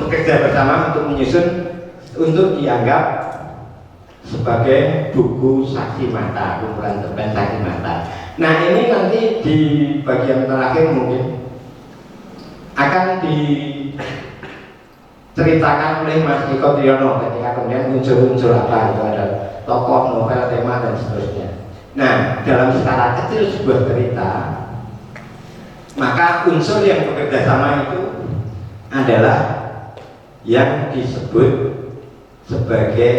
bekerja bersama untuk menyusun, untuk dianggap sebagai buku saksi mata, kumpulan cerpen saksi mata. Nah, ini nanti di bagian terakhir mungkin akan diceritakan oleh Mas Eko Triyono ketika kemudian unsur-unsur apa itu, ada tokoh, novel, tema dan seterusnya. Nah, dalam skala kecil sebuah cerita, maka unsur yang bekerja sama itu adalah yang disebut sebagai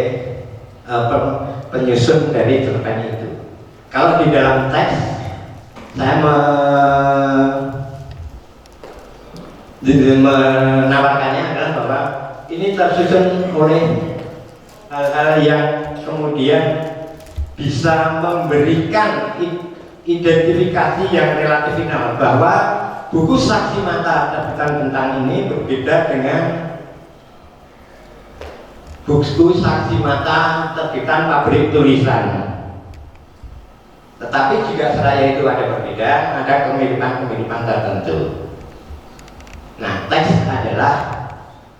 penyusun dari cerpen itu. Kalau di dalam teks saya menawarkannya adalah bahwa ini tersusun oleh hal-hal yang kemudian bisa memberikan identifikasi yang relatif final bahwa buku Saksi Mata terbitan Bentang ini berbeda dengan buku Saksi Mata terbitan Pabrik Tulisan. Tetapi jika seraya itu ada perbedaan, ada kemiripan-kemiripan tertentu. Nah, teks adalah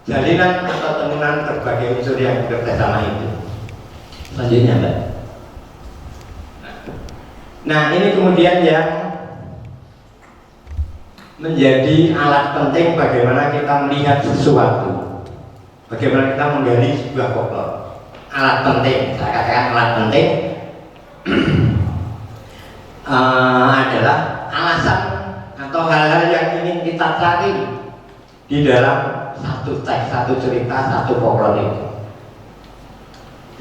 jalinan atau temuan berbagai unsur yang bekerja sama itu. Selanjutnya, Mbak. Nah, ini kemudian yang menjadi alat penting bagaimana kita melihat sesuatu, bagaimana kita menggali sebuah folklore. alat penting, saya katakan alat penting adalah alasan atau hal-hal yang ingin kita cari di dalam satu teks, satu cerita, satu folklore itu.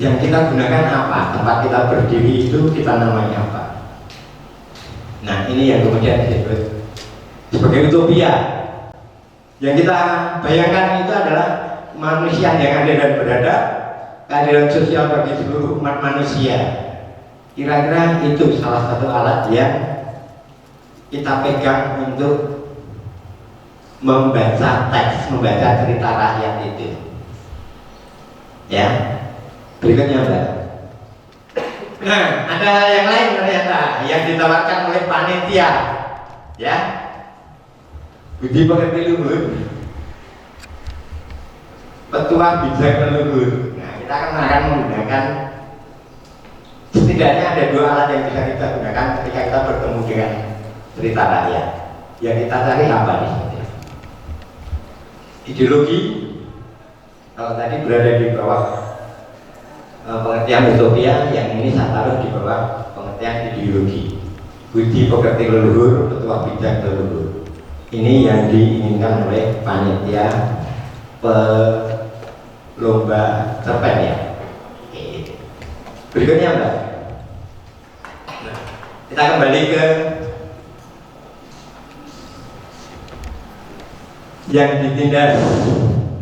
Yang kita gunakan apa? Tempat kita berdiri itu kita namanya apa? Nah, ini yang kemudian disebut sebagai utopia. Yang kita bayangkan itu adalah manusia yang adil dan beradab, keadilan sosial bagi seluruh umat manusia. Kira-kira itu salah satu alat yang kita pegang untuk membaca teks, membaca cerita rakyat itu. Ya, berikutnya Mbak. Nah, ada yang lain ternyata yang ditawarkan oleh panitia, ya. Budi pekerti luhur, petua bijak leluhur. Nah, kita akan menggunakan setidaknya ada dua alat yang bisa kita gunakan ketika kita bertemu dengan cerita rakyat. Yang kita cari apa di sini? Ideologi. Kalau tadi berada di bawah pengertian utopia, yang ini saya taruh di bawah pengertian ideologi. Budi pekerti leluhur, petua bijak leluhur. Ini yang diinginkan oleh panitia lomba cerpen ya. Berikutnya Mbak. Nah, kita kembali ke yang ditindas.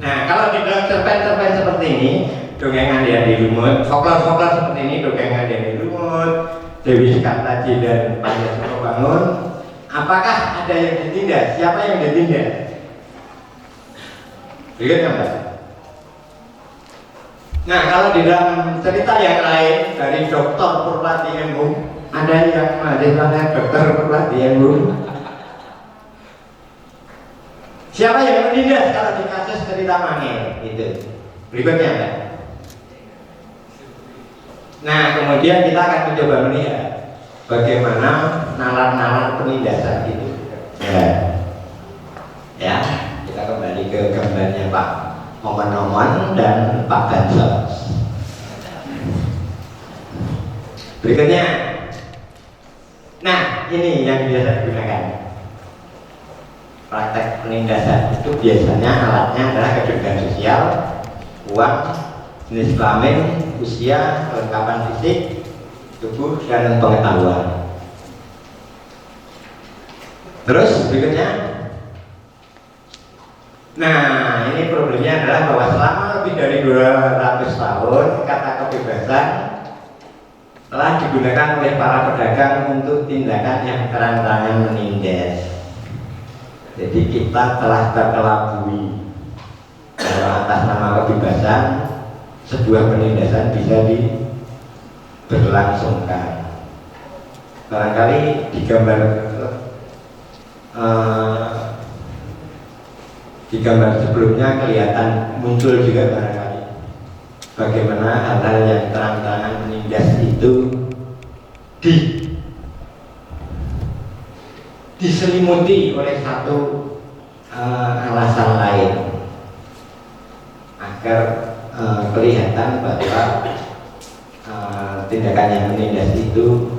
Nah, kalau di dalam cerpen-cerpen seperti ini, dongengan yang di lumut, folklore seperti ini, dongengan yang di lumut, Dewi Sekartaji dan Pancasila Bangun. Apakah ada yang ditindas? Siapa yang ditindas? Berikutnya Mbak. Nah, kalau di dalam cerita yang lain dari Dr. Purwati MU, ada yang mahasiswanya Dr. Purwati MU. Siapa yang menindas kalau di kasus cerita Mangil itu? Berikutnya Mbak. Nah, kemudian kita akan mencoba melihat bagaimana nalar-nalar penindasan itu. Ya, kita kembali ke gambarnya Pak Oman dan Pak Bansos. Berikutnya, nah ini yang biasa digunakan. Praktek penindasan itu biasanya alatnya adalah kedudukan sosial, uang, jenis kelamin, usia, kelengkapan fisik, tubuh, dan pengetahuan. Terus berikutnya, nah ini problemnya adalah bahwa selama lebih dari 200 tahun kata kebebasan telah digunakan oleh para pedagang untuk tindakan yang terang-terangan menindas. Jadi kita telah terkelabui bahwa atas nama kebebasan sebuah penindasan bisa diberlangsungkan. Barangkali di gambar sebelumnya kelihatan muncul juga barangkali bagaimana hal-hal yang terang-terangan menindas itu diselimuti oleh satu alasan lain agar kelihatan bahwa tindakan yang menindas itu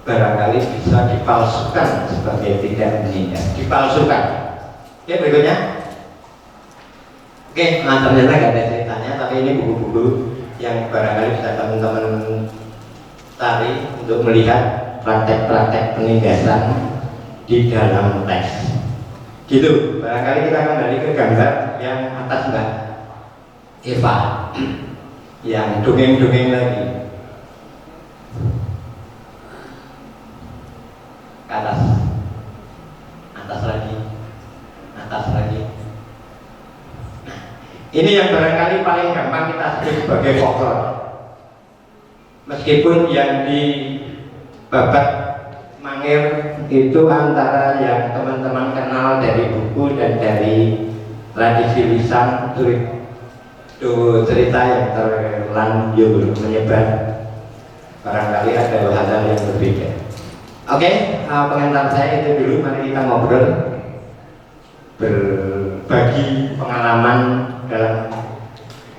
barangkali bisa dipalsukan sebagai tidak menindas, dipalsukan. Oke, berikutnya. Oke, ternyata gak ada ceritanya, tapi ini buku-buku yang barangkali bisa teman-teman cari untuk melihat praktek-praktek penindasan di dalam teks. Gitu, barangkali kita kembali ke gambar yang atas Mbak Eva, yang dongeng-dongeng lagi. Ke atas, atas lagi. Nah, ini yang barangkali paling gampang kita sebut sebagai folklore. Meskipun yang di babat Mangir itu antara yang teman-teman kenal dari buku dan dari tradisi lisan itu cerita yang terlanjur menyebar, barangkali ada hal-hal yang berbeda. Oke, pengantar saya itu dulu. Mari kita ngobrol, berbagi pengalaman dalam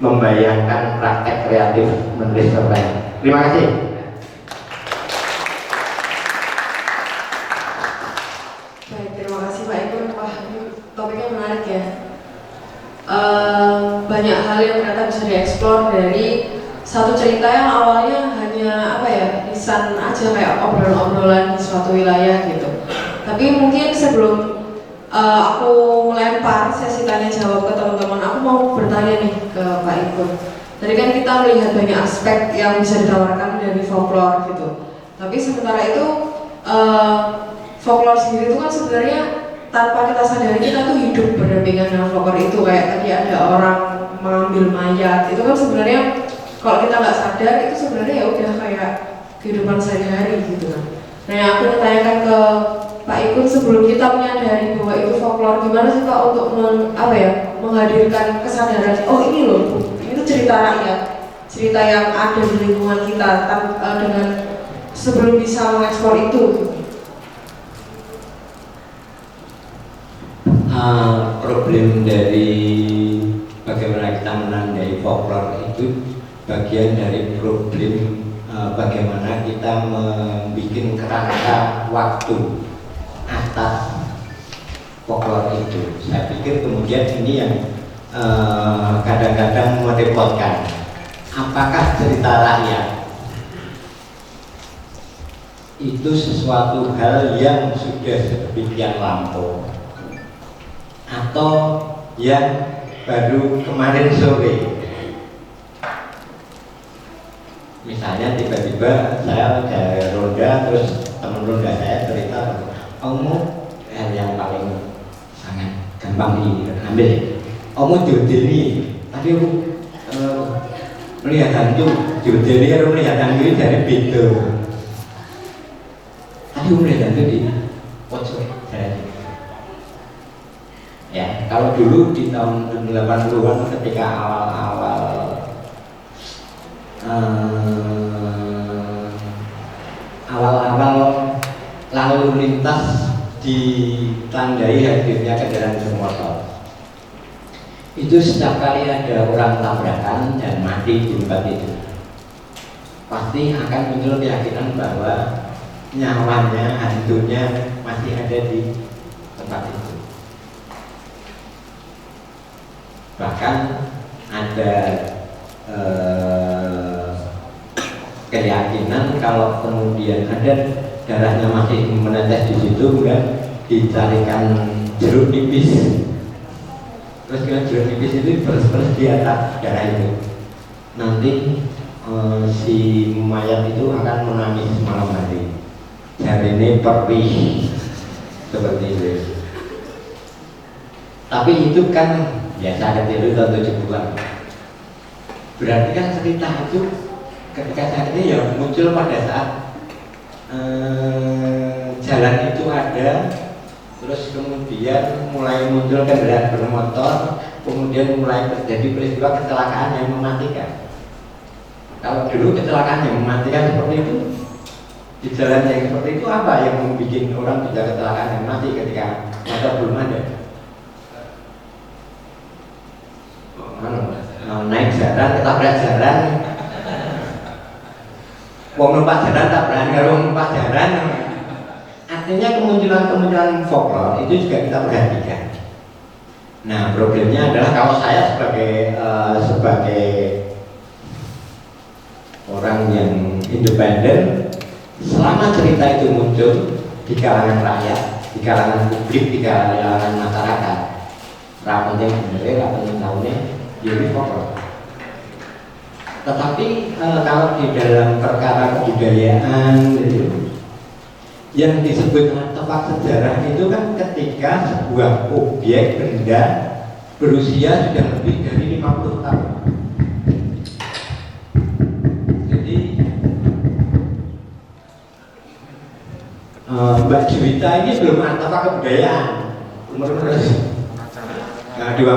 membayangkan praktek kreatif menulis cerpen. Terima kasih. Baik, terima kasih Pak Igun. Wah, ini topiknya menarik ya. Banyak hal yang ternyata bisa dieksplor dari satu cerita yang awalnya hanya apa ya, lisan aja kayak obrolan-obrolan di suatu wilayah gitu. Tapi mungkin sebelum aku melempar sesi tanya jawab ke teman-teman, aku mau bertanya nih ke Pak Igun. Tadi kan kita melihat banyak aspek yang bisa ditawarkan dari folklore gitu. Tapi sementara itu folklore sendiri itu kan sebenarnya tanpa kita sadari kita tuh hidup berdampingan dengan folklore itu. Kayak tadi ada orang mengambil mayat, itu kan sebenarnya kalau kita nggak sadar itu sebenarnya ya udah kayak kehidupan sehari-hari gitu kan. Nah, yang aku tanyakan ke Pak Igun, sebelum kita menyadari bahwa itu folklore, gimana sih Pak untuk menghadirkan kesadaran, oh ini loh, itu cerita rakyat, cerita yang ada di lingkungan kita, dengan sebelum bisa mengekspor itu. Problem dari bagaimana kita menandai folklore itu bagian dari problem bagaimana kita membuat kerangka waktu atas folklore itu. Saya pikir kemudian ini yang kadang-kadang merepotkan. Apakah cerita rakyat itu sesuatu hal yang sudah sedemikian lampau, atau yang baru kemarin sore? Misalnya tiba-tiba saya dari ronda, terus teman ronda saya cerita, Omo hal yang paling sangat gampang diambil, Omo jodeni, tapi aku melihat hantu, jodeni harus melihat hantu ini dari beda. Tadi aku melihat hantu di pojok saya. Ya, kalau dulu di tahun 80-an ketika awal-awal lalu lintas ditandai hadirnya kendaraan bermotor, itu setiap kali ada orang tabrakan dan mati di tempat itu, pasti akan muncul keyakinan bahwa nyawanya, hantunya masih ada di tempat itu. Bahkan ada keyakinan kalau kemudian ada darahnya masih menetes di situ, kemudian dicarikan jeruk nipis, terus dengan jeruk nipis itu beres-beres di atas darah itu, nanti si mayat itu akan menangis malam hari. Hari ini perih seperti itu. Tapi itu kan biasa kecil tahun 70-an. Berarti kan cerita itu ketika saat ini ya muncul pada saat jalan itu ada, terus kemudian mulai muncul kendaraan bermotor, kemudian mulai terjadi peristiwa kecelakaan yang mematikan. Kalau dulu kecelakaan yang mematikan seperti itu, di jalan yang seperti itu apa yang membuat orang bisa kecelakaan yang mati ketika motor belum ada? Naik jalan, ketabrak jalan, wong numpak jalan tabrakan karo wong numpak jalan. Artinya kemunculan folklore itu juga kita perhatikan. Nah, problemnya adalah kalau saya sebagai orang yang independen, selama cerita itu muncul di kalangan rakyat, di kalangan publik, di kalangan masyarakat, rapenting bener, rapenting tahunnya, jadi folklore. Tetapi kalau di dalam perkara kebudayaan gitu, yang disebut artefak sejarah itu kan ketika sebuah objek benda berusia sudah lebih dari 50 tahun. Jadi Mbak Juwita ini belum artefak kebudayaan, umur 24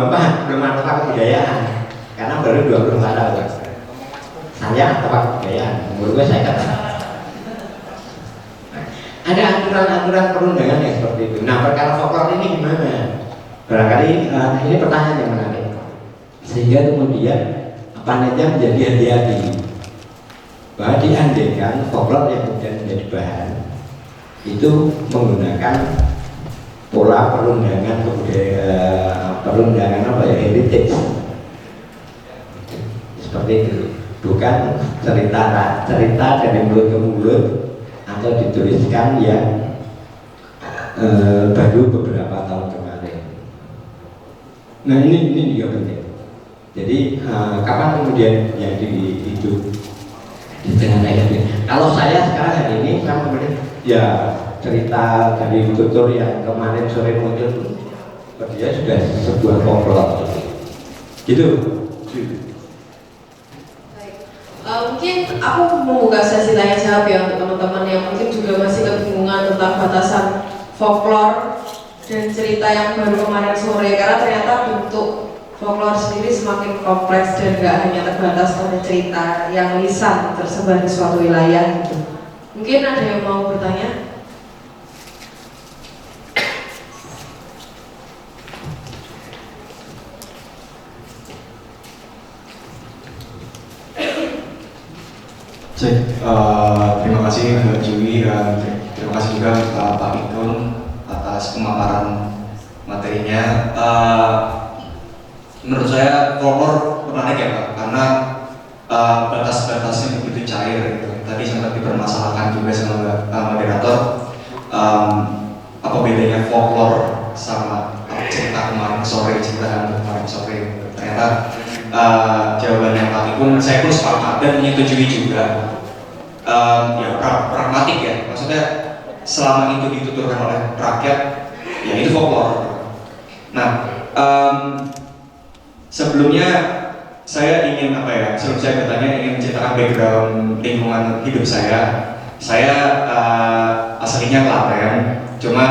belum artefak kebudayaan, karena baru 24 tahun. Saya artefak kebudayaan, umur gue saya katakan. Ada aturan-aturan perundangan yang seperti itu. Nah, perkara folklore ini gimana? Barangkali ini pertanyaan yang menarik. Sehingga kemudian panitia menjadi hati-hati bahwa diandaikan folklore yang kemudian menjadi bahan itu menggunakan pola perundangan heritage seperti itu, bukan cerita dari mulut ke mulut atau dituliskan yang baru beberapa tahun kemarin. Nah ini juga penting. Jadi kapan kemudian yang itu di tengah-tengah ini? Kalau saya sekarang hari ini kan kemudian ya cerita dari tutur yang kemarin sore muncul, dia sudah sebuah folklore gitu. Mungkin aku membuka sesi tanya jawab ya untuk teman-teman yang mungkin juga masih kebingungan tentang batasan folklore dan cerita yang baru kemarin sore, karena ternyata bentuk folklore sendiri semakin kompleks dan gak hanya terbatas pada cerita yang lisan tersebar di suatu wilayah gitu. Mungkin ada yang mau bertanya? Terima kasih Mbak Jui dan terima kasih juga Pak Ikun atas pemaparan materinya. Menurut saya folklore menarik ya Pak, karena batas-batasnya begitu cair gitu. Tadi sempat dipermasalahkan juga sama moderator, apa bedanya folklore sama cerita kemarin sore, cerita kemarin sore. Ternyata jawabannya Pak Ikun saya pun sepakat dan menyetujui juga. Ya pragmatik ya, maksudnya selama itu dituturkan oleh rakyat ya itu folklore. Nah sebelumnya saya ingin sebelum saya bertanya ingin menceritakan background lingkungan hidup saya. Saya aslinya Klaten, cuma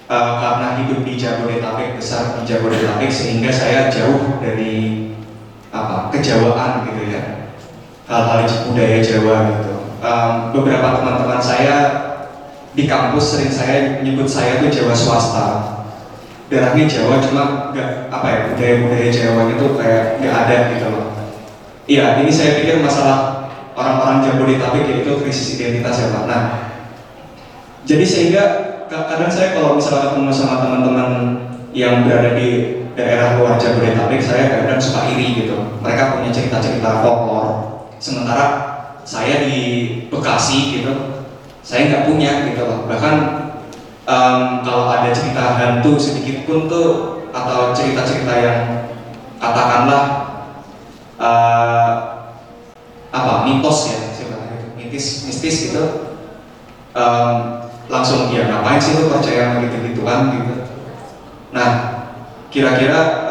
karena hidup di Jabodetabek, besar di Jabodetabek, sehingga saya jauh dari kejawaan gitu ya, hal-hal budaya Jawa gitu. Beberapa teman-teman saya di kampus sering saya menyebut saya tuh Jawa swasta. Darahnya Jawa, cuma nggak budaya-budaya Jawanya tuh kayak nggak ada gitu loh. Iya, ini saya pikir masalah orang-orang Jabodetabek yaitu krisis identitas ya Pak. Nah, jadi sehingga kadang saya kalau misalnya ketemu sama teman-teman yang berada di daerah luar Jabodetabek, saya kadang suka iri gitu. Mereka punya cerita-cerita folklore, sementara saya di Bekasi gitu, saya nggak punya gitu loh. Bahkan kalau ada cerita hantu sedikit pun tuh, atau cerita-cerita yang katakanlah mitos ya, mistis gitu, langsung ya ngapain sih lu percaya sama gitu-gituan gitu. Nah, kira-kira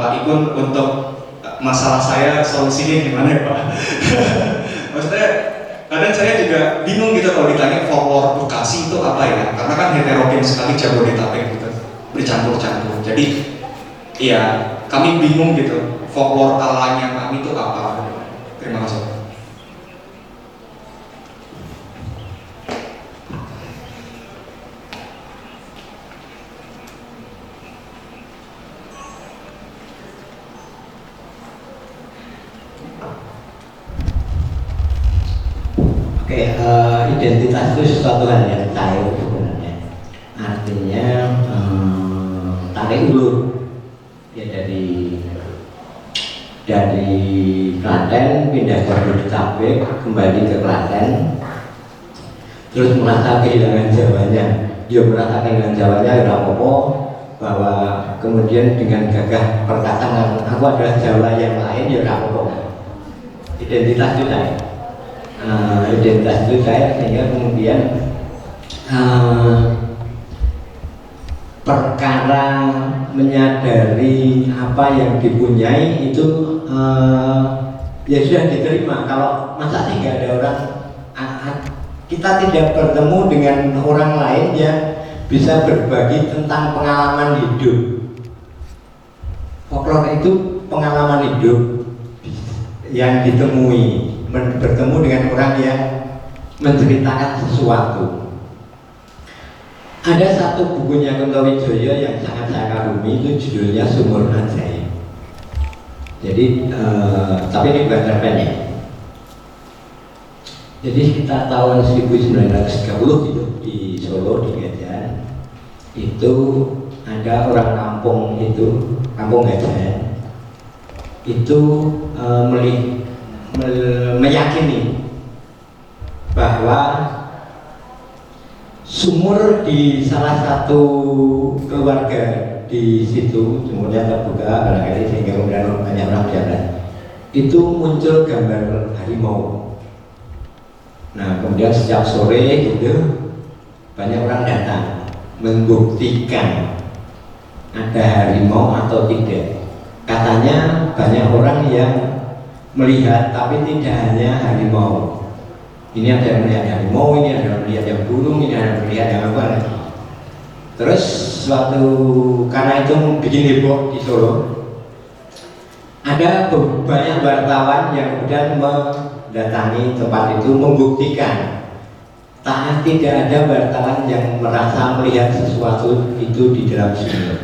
Pak Ikun untuk masalah saya solusinya gimana ya Pak? Maksudnya kadang saya juga bingung gitu kalau ditanya folklore Bekasi itu apa ya, karena kan heterogen sekali Jabodetabek gitu, bercampur-campur. Jadi iya kami bingung gitu folklore alanya kami itu apa. Terima kasih. Identitas itu sesuatu hal yang cair sebenarnya. Artinya tarik ulur ya, dari Klaten pindah ke Jabodetabek, kembali ke Klaten, terus merasa kehilangan Jawanya. Dia merasa kehilangan Jawanya, tidak apa-apa, bahwa kemudian dengan gagah perkataan aku adalah Jawa yang lain, ya tidak apa-apa. Identitas itu cair. Identitas itu saya, sehingga kemudian perkara menyadari apa yang dipunyai itu ya sudah diterima. Kalau masa sih nggak ada orang, kita tidak bertemu dengan orang lain yang bisa berbagi tentang pengalaman hidup. Folklore itu pengalaman hidup yang ditemui, bertemu dengan orang yang menceritakan sesuatu. Ada satu bukunya Kunto Wijaya yang sangat saya kagumi, itu judulnya Sumur Ajaib. Jadi tapi ini bukan cerpennya. Jadi sekitar tahun 1930 gitu, di Solo, di Gajahan, itu ada orang kampung itu, kampung Gajahan, itu meyakini bahwa sumur di salah satu keluarga di situ, sumurnya terbuka barangkali sehingga kemudian banyak orang jalan, itu muncul gambar harimau. Nah kemudian setiap sore gitu banyak orang datang membuktikan ada harimau atau tidak. Katanya banyak orang yang melihat, tapi tidak hanya harimau. Ini ada yang melihat harimau, ini ada yang melihat yang burung, ini ada yang melihat yang apa lagi. Terus suatu, karena itu bikin heboh di Solo, ada banyak wartawan yang kemudian mendatangi tempat itu membuktikan tidak ada wartawan yang merasa melihat sesuatu itu di dalam sumur.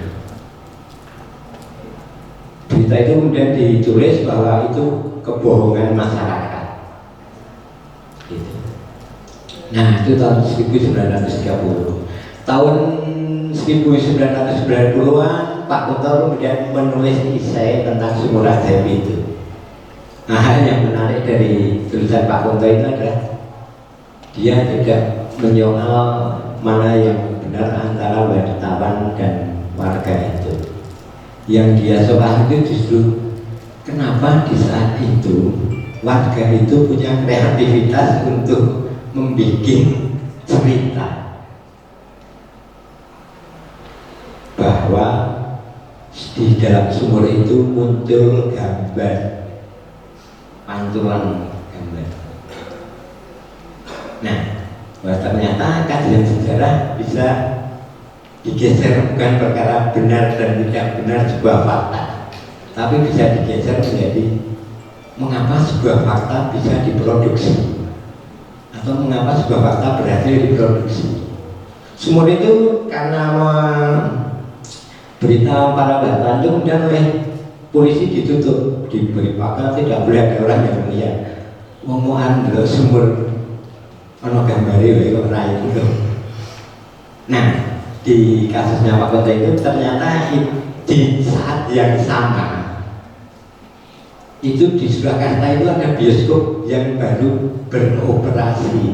Berita itu kemudian ditulis bahwa itu kebohongan masyarakat. Gitu. Nah itu tahun 1930. Tahun 1990-an Pak Kunto kemudian menulis esai tentang sumur ajaib itu. Nah yang menarik dari tulisan Pak Kunto itu adalah dia tidak menyoal mana yang benar antara wartawan dan warga itu. Yang dia soal itu justru kenapa di saat itu warga itu punya kreativitas untuk membuat cerita bahwa di dalam sumur itu muncul gambar, pantulan gambar. Nah, bahwa ternyata kajian sejarah bisa digeser, bukan perkara benar dan tidak benar sebuah fakta, tapi bisa digeser menjadi mengapa sebuah fakta bisa diproduksi atau mengapa sebuah fakta berhasil diproduksi. Sumur itu karena berita para wartawan itu kemudian oleh polisi ditutup, diberi pagar, tidak boleh ada orang yang melihat. Ngomongan dulu sumur ono gambare kok rai itu. Nah, di kasusnya Pak Kunto itu ternyata di saat yang sama itu di Surakarta itu ada bioskop yang baru beroperasi,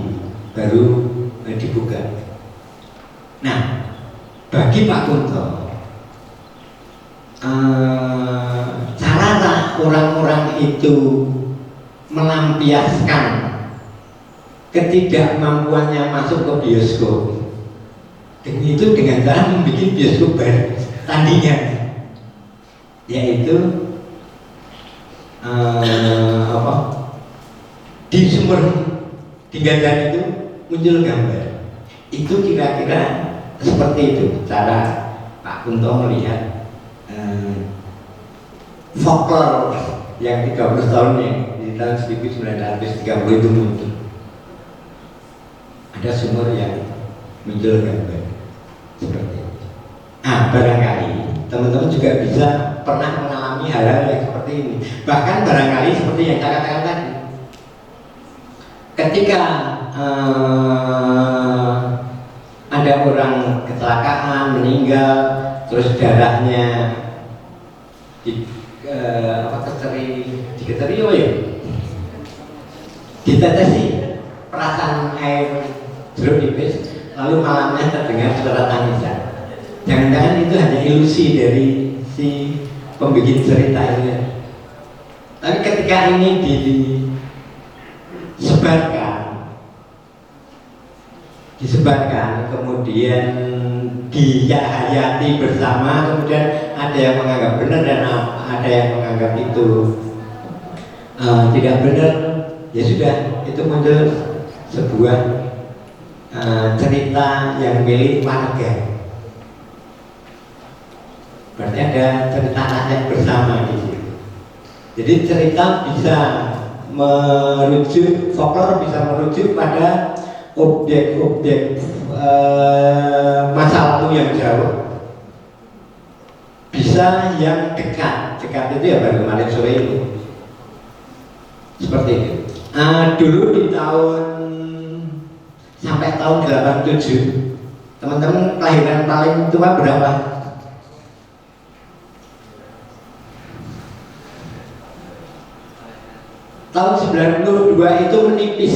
baru dibuka. Nah, bagi Pak Kunto cara orang-orang itu melampiaskan ketidakmampuannya masuk ke bioskop, dan itu dengan cara membuat bioskop baru tandingan, yaitu di sumur di Gajahan itu muncul gambar. Itu kira-kira seperti itu cara Pak Kunto melihat folklore yang 30 tahun yang di tahun 1930 itu muncul. Ada sumur yang muncul gambar seperti itu. Barangkali teman-teman juga bisa pernah mengalami hal-hal yang seperti ini. Bahkan barangkali seperti yang saya katakan tadi, ketika ada orang kecelakaan, meninggal, terus darahnya ditetesi perasaan air jeruk nipis, lalu malamnya terdengar suara tangisan. Jangan-jangan itu hanya ilusi dari si pembikin cerita itu. Tapi ketika ini disebarkan, kemudian dihayati bersama, kemudian ada yang menganggap benar dan ada yang menganggap itu tidak benar, ya sudah, itu muncul sebuah cerita yang milik warga. Berarti ada cerita rakyat bersama di situ. Jadi cerita bisa merujuk, folklore bisa merujuk pada objek-objek masa lalu yang jauh, bisa bisa yang dekat itu ya baru kemarin sore itu seperti itu. Dulu di sampai tahun 87 teman-teman kelahiran paling tua berapa? Tahun 92 itu menipis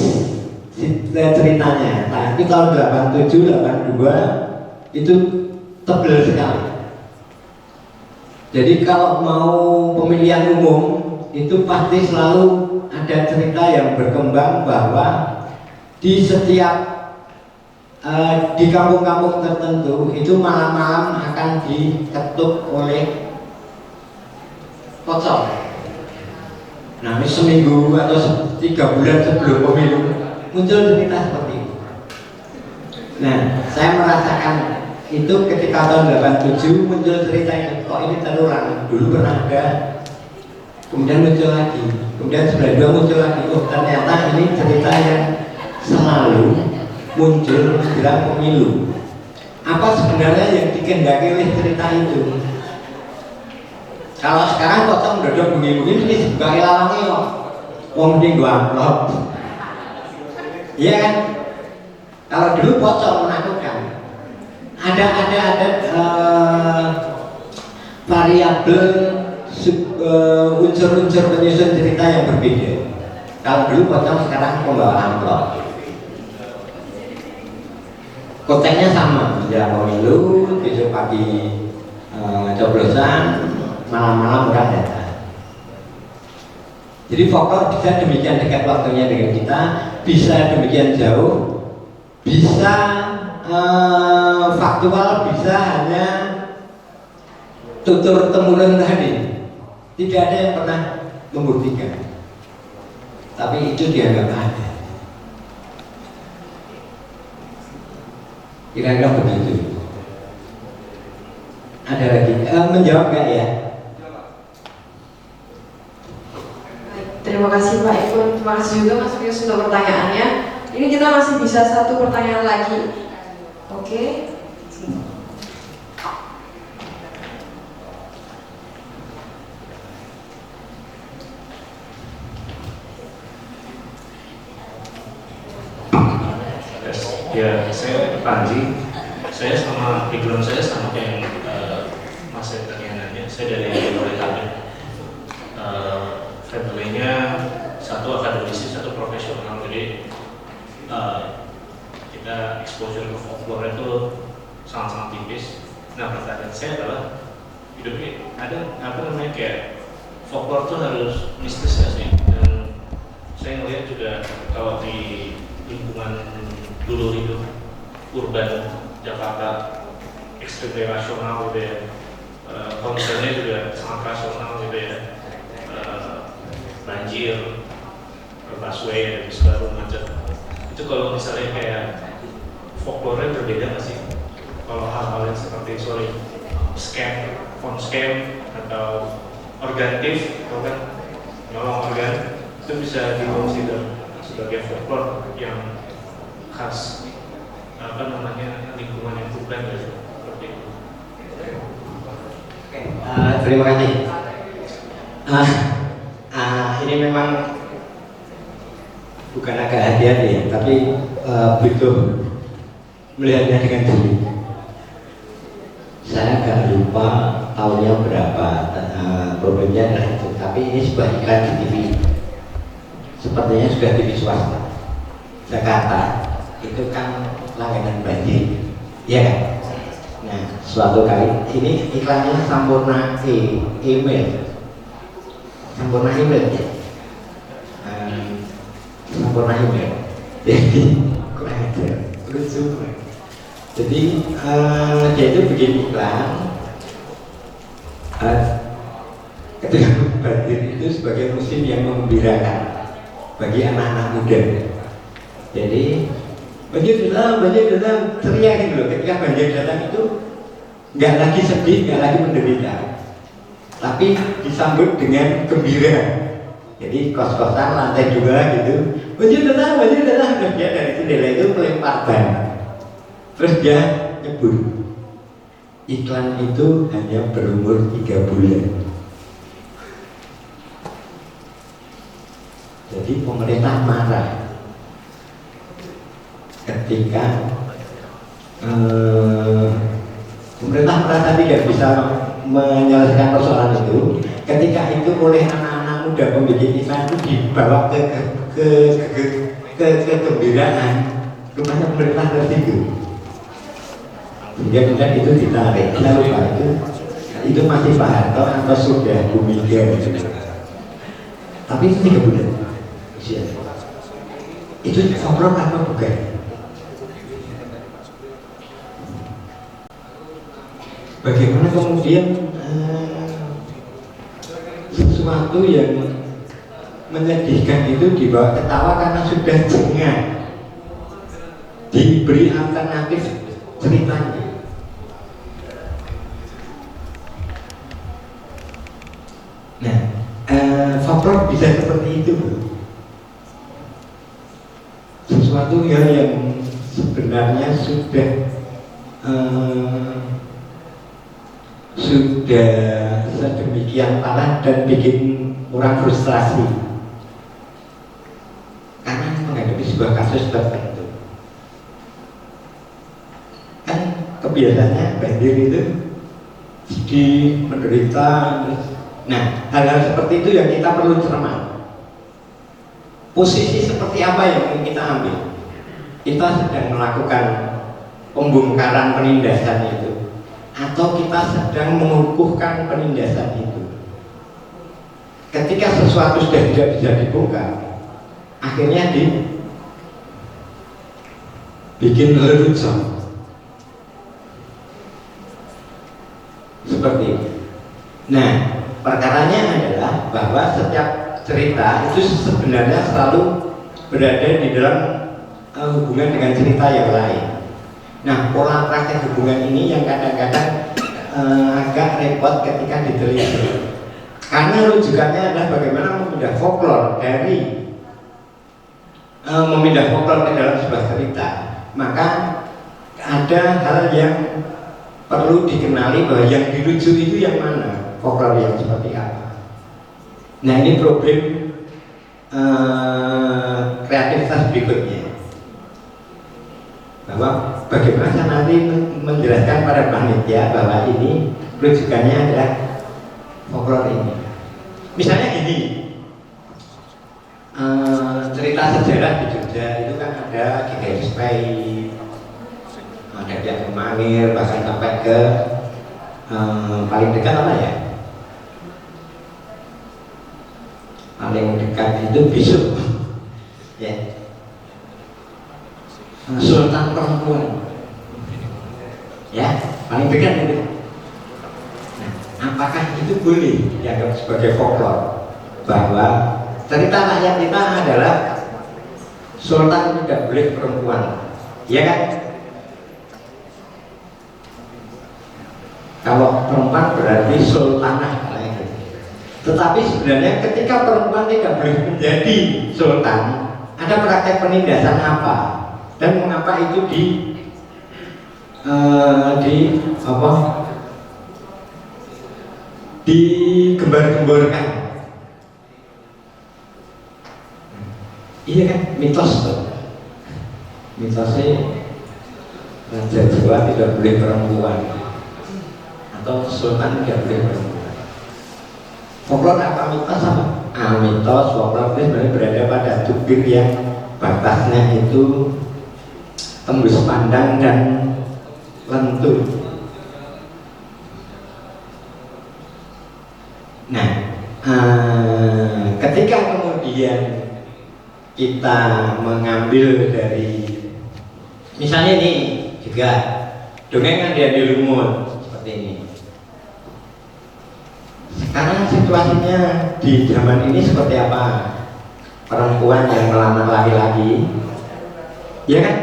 ceritanya, tapi tahun 87, 82 itu tebal sekali. Jadi kalau mau pemilihan umum itu pasti selalu ada cerita yang berkembang bahwa di setiap di kampung-kampung tertentu itu malam-malam akan diketuk oleh pocong. Nah, ini seminggu atau 3 bulan sebelum pemilu muncul cerita seperti itu. Nah, saya merasakan itu ketika tahun 87 muncul cerita itu, kok ini terulang. Dulu pernah ada, kemudian muncul lagi, kemudian 92 muncul lagi. Oh, ternyata ini cerita yang selalu muncul menjelang pemilu. Apa sebenarnya yang dikehendaki oleh cerita itu? Kalau sekarang pocong dodok bunyi-bunyi ini sebagai lawangnya kok wong di gua amplop. Iya kan? Kalau dulu pocong menakutkan. Ada variabel unsur-unsur penyusun cerita yang berbeda. Kalau dulu pocong, sekarang pembawa amplop. Konteksnya sama, menjelang pemilu, besok pagi coblosan, malam-malam orang datang. Jadi folklore bisa demikian dekat waktunya dengan kita, bisa demikian jauh, bisa faktual, bisa hanya tutur temurun tadi. Tidak ada yang pernah membuktikan, tapi itu dianggap ada. Kira-kira begitu. Ada lagi menjawab nggak ya? Terima kasih Pak Ikun, terima kasih juga Mas Pius untuk pertanyaannya. Ini kita masih bisa satu pertanyaan lagi. Oke. Ya, saya Panji. Saya sama background saya sama kayak Mas pertanyaannya. Saya dari Politeknik. Family-nya satu akademisi, satu profesional. Jadi kita exposure ke folklore itu sangat-sangat tipis. Nah, pertanyaan saya adalah hidupnya ada apa namanya kayak folklore itu harus mistis ya sih? Dan saya ngelihat juga kalau di lingkungan dulu hidup urban Jakarta ekstrim rasional gitu ya, concernnya juga sangat rasional gitu ya, banjir, busway dan segala macam. Itu kalau misalnya kayak folklore berbeda nggak sih? Kalau hal-hal yang seperti scam, phone scam atau organik, atau kan nyolong organ, itu bisa dikonsider sebagai folklore yang khas apa namanya lingkungan yang urban gitu. Seperti itu. Terima kasih. Ini memang bukan agak hati-hati, tapi butuh melihatnya dengan jeli. Saya agak lupa tahunnya berapa, problemnya adalah itu. Tapi ini sebuah iklan di TV. Sepertinya sudah TV swasta. Jakarta itu kan langganan banjir, ya kan? Nah, suatu kali ini iklannya Sampurna email, Sampurna email ya, Sampurna email. Jadi kurang ajar, lucu. Jadi dia itu bikin iklan ketika banjir itu sebagai musim yang menggembirakan bagi anak-anak muda. Jadi banjir datang, teriak gitu loh. Ketika banjir datang itu nggak lagi sedih, nggak lagi menderita, tapi disambut dengan gembira. Jadi kos-kosan lantai 2 gitu, banjir datang. Terus dia dari jendela itu melempar ban, terus dia nyebur. iklan itu hanya berumur 3 bulan. Jadi pemerintah marah ketika pemerintah merasa tidak bisa menyelesaikan persoalan itu, ketika itu oleh anak-anak muda pembikin iklan itu dibawa ke kegembiraan, rupanya pemerintah tertidur. Kemudian itu ditarik. Kita lupa itu masih Pak Harto atau sudah Bu Mega. Tapi itu 3 bulan usia. Itu folklore apa bukan? Bagaimana kemudian sesuatu yang menyedihkan itu dibawa ketawa karena sudah jengah, diberi alternatif ceritanya. Nah, folklore bisa seperti itu, sesuatu yang sebenarnya sudah sedemikian parah dan bikin orang frustrasi karena menghadapi sebuah kasus tertentu. Kan kebiasaannya banjir itu sedih, menderita. Nah, hal-hal seperti itu yang kita perlu cermat. Posisi seperti apa yang ingin kita ambil? Kita sedang melakukan pembongkaran penindasan itu, atau kita sedang mengukuhkan penindasan itu. Ketika sesuatu sudah tidak bisa dibongkar, akhirnya bikin lelucon seperti itu. Nah, perkaranya adalah bahwa setiap cerita itu sebenarnya selalu berada di dalam hubungan dengan cerita yang lain. Nah, pola praktek hubungan ini yang kadang-kadang agak repot ketika diteliti. Karena rujukannya adalah bagaimana memindah folklore ke dalam sebuah cerita. Maka ada hal yang perlu dikenali bahwa yang dirujuk itu yang mana, folklore yang seperti apa. Nah, ini problem kreativitas berikutnya, bahwa bagaimana saya nanti menjelaskan pada panitia bahwa ini rujukannya adalah folklore ini. Misalnya gini, cerita sejarah di Jogja itu kan ada GKSP, ada Ki Mangir, bahkan sampai ke paling dekat apa ya? Paling dekat itu Bisu, ya. Sultan perempuan, ya, paling dekat itu. Nah, apakah itu boleh dianggap sebagai folklore bahwa cerita rakyat kita adalah sultan tidak boleh perempuan, ya kan? Kalau perempuan berarti sultanah. Tetapi sebenarnya ketika perempuan tidak boleh menjadi sultan, ada praktek penindasan apa? Dan mengapa itu digembar-gemborkan? Iya kan, mitos tuh. Mitosnya Raja Jawa tidak boleh perempuan, atau sultan tidak boleh perempuan. Folklore apa mitos apa? Mitos, folklore itu sebenarnya berada pada jubir yang batasnya itu tembus pandang dan lentur. Nah, ketika kemudian kita mengambil dari, misalnya ini juga dongeng kan dia di lumut seperti ini. Sekarang situasinya di zaman ini seperti apa? Perempuan yang melamar laki-laki, ya kan?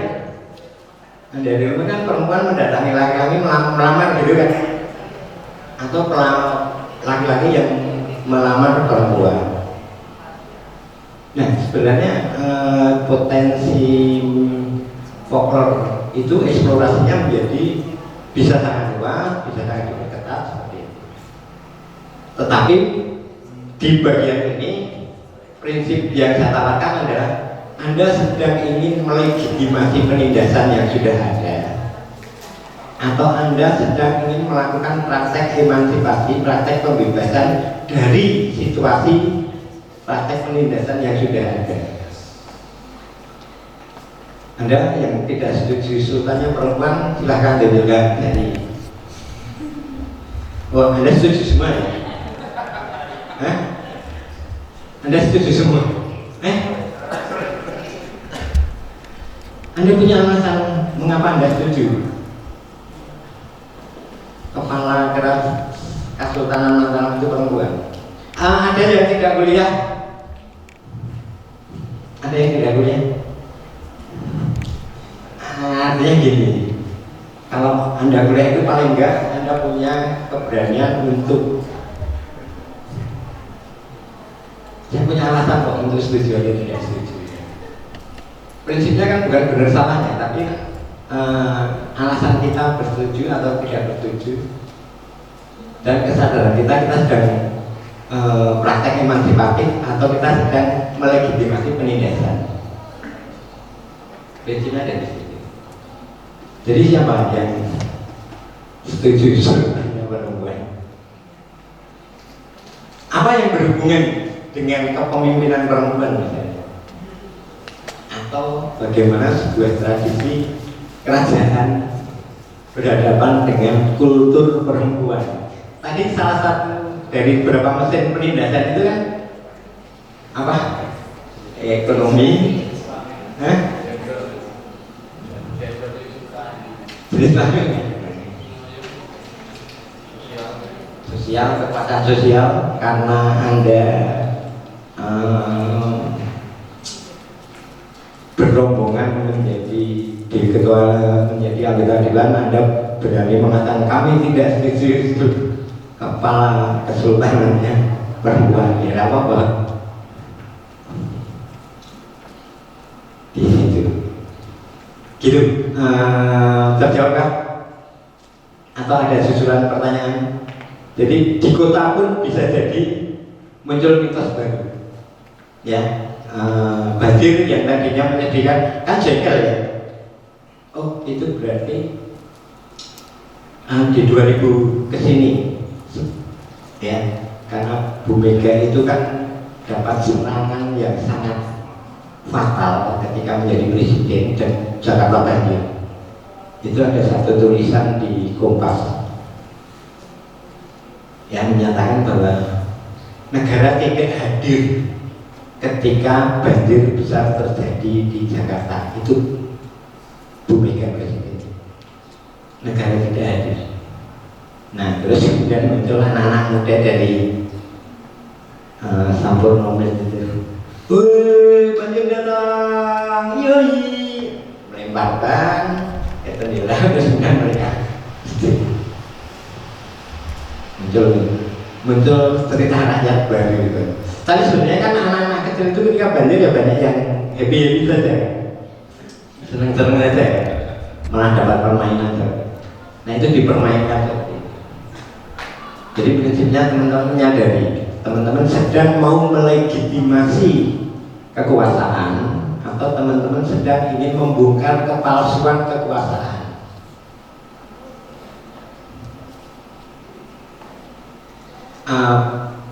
Dari rumah kan perempuan mendatangi laki-laki melamar gitu kan? Atau laki-laki yang melamar perempuan. Nah, sebenarnya potensi folklore itu eksplorasinya menjadi bisa sangat semua, bisa sangat diperketat seperti itu. Tetapi di bagian ini prinsip yang saya tawarkan adalah Anda sedang ingin melegitimasi penindasan yang sudah ada, atau Anda sedang ingin melakukan praktek emansipasi, praktek pembebasan dari situasi praktek penindasan yang sudah ada. Anda yang tidak setuju sultannya perempuan, silahkan tunjukkan dari. Oh, Anda setuju semua ya? Hah? Anda setuju semua? Anda punya alasan mengapa Anda setuju? Kepala keras Kesultanan Mataram itu perempuan. Ada yang tidak kuliah? Ada yang tidak kuliah? Artinya gini, kalau Anda kuliah itu paling enggak Anda punya keberanian untuk, saya punya alasan kok untuk setuju atau tidak setuju. Prinsipnya kan bukan benar salahnya, tapi alasan kita bersetuju atau tidak bersetuju dan kesadaran kita sedang praktek emansipatif atau kita sedang melegitimasi penindasan. Prinsipnya dari situ. Jadi siapa yang setuju sultannya perempuan? Apa yang berhubungan dengan kepemimpinan perempuan misalnya? Atau bagaimana sebuah tradisi kerajaan berhadapan dengan kultur perempuan? Tadi salah satu dari beberapa mesin penindasan itu kan apa? Ekonomi, sosial, kekuasaan sosial, karena Anda berrombongan menjadi anggota dewan, Anda berani mengatakan kami tidak setuju kepala kesultanannya perempuan, ya apa-apa. Di situ gitu. Terjawabkah? Atau ada susulan pertanyaan? Jadi di kota pun bisa jadi muncul mitos baru, ya. Banjir yang tadinya menyedihkan kan jengkel ya. Oh, itu berarti di 2000 kesini, ya, karena Bu Mega itu kan dapat serangan yang sangat fatal ketika menjadi presiden dan Jakarta banjir. Itu ada satu tulisan di Kompas yang menyatakan bahwa negara tidak hadir ketika banjir besar terjadi di Jakarta. Itu Bu Mega presiden, negara tidak hadir. Nah, terus kemudian muncul anak-anak muda dari Sampurno itu, woi banjir datang, yoi, melemparkan ke jendela, terus kemudian mereka muncul cerita rakyat baru gitu. Tapi sebenarnya kan anak-anak kecil itu ketika banjir ya banyak yang happy saja, seneng-seneng saja, malah dapat permainan saja. Nah itu dipermainkan seperti itu. Jadi prinsipnya teman-teman menyadari, teman-teman sedang mau melegitimasi kekuasaan atau teman-teman sedang ingin membongkar kepalsuan kekuasaan.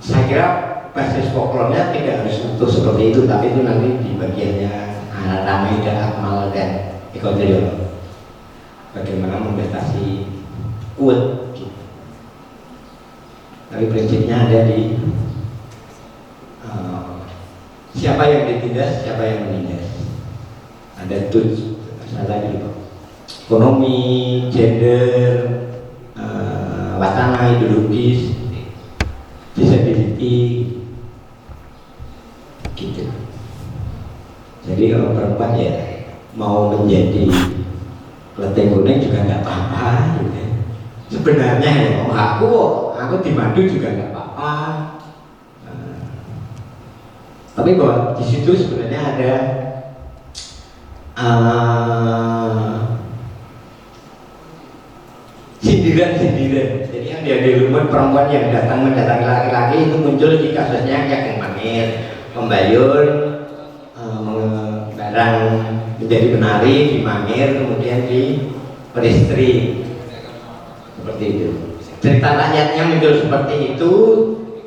Saya kira basis folklornya tidak harus utuh seperti itu, tapi itu nanti di bagiannya Ramaida, Akmal dan Eko Triyono, bagaimana membatasi kuat gitu. Tapi prinsipnya ada di siapa yang ditindas, siapa yang menindas. Ada tujuh tadi ekonomi, gender, wacana ideologis, disability, gitu. Jadi kalau perempuan ya mau menjadi kelenteng kuning juga nggak apa-apa, gitu. Sebenarnya ya aku di madu juga nggak apa-apa. Tapi bahwa di situ sebenarnya ada sindiran-sindiran. Jadi yang di rumah perempuan yang datang mendatangi laki-laki itu muncul di kasusnya Kakek Mangir, Pembayun, barang menjadi penari di Mangir, kemudian di Peristri, seperti itu. Cerita rakyatnya muncul seperti itu,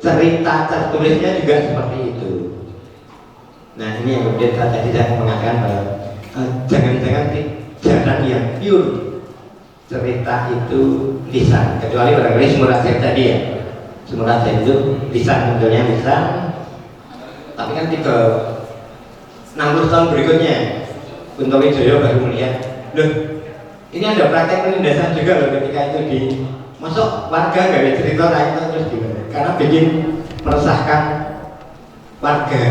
cerita tertulisnya juga seperti itu. Nah ini yang kemudian tadi saya mengatakan bahwa jangan-jangan jarang yang pure cerita itu lisan, kecuali barangkali Sumurajat tadi ya. Sumurajat itu lisan, munculnya lisan, tapi kan 60 tahun berikutnya Kunto Wijoyo baru melihat, loh ini ada praktek penindasan juga loh ketika itu di masuk warga gak ada cerita rakyat terus gimana, karena bikin meresahkan warga.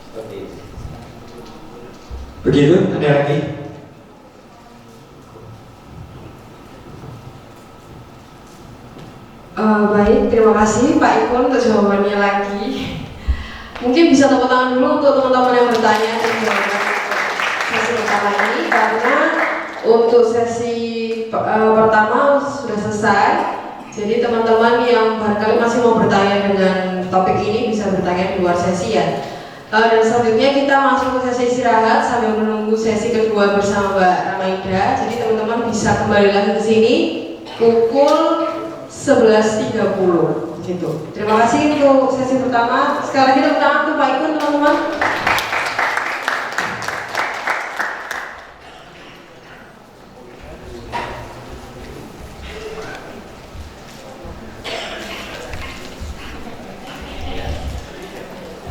Seperti itu. Begitu, ada lagi? Baik, terima kasih Pak Ikun untuk jawabannya lagi. Mungkin bisa tepuk tangan dulu untuk teman-teman yang bertanya dan jawaban sesi pertama ini, karena untuk sesi pertama sudah selesai. Jadi teman-teman yang barangkali masih mau bertanya dengan topik ini bisa bertanya di luar sesi ya. Dan selanjutnya kita masuk ke sesi istirahat sambil menunggu sesi kedua bersama Mbak Ramaida. Jadi teman-teman bisa kembali lagi ke sini pukul 11.30 gitu. Terima kasih untuk sesi pertama. Sekali lagi tepuk tangan untuk Pak Ikun teman-teman.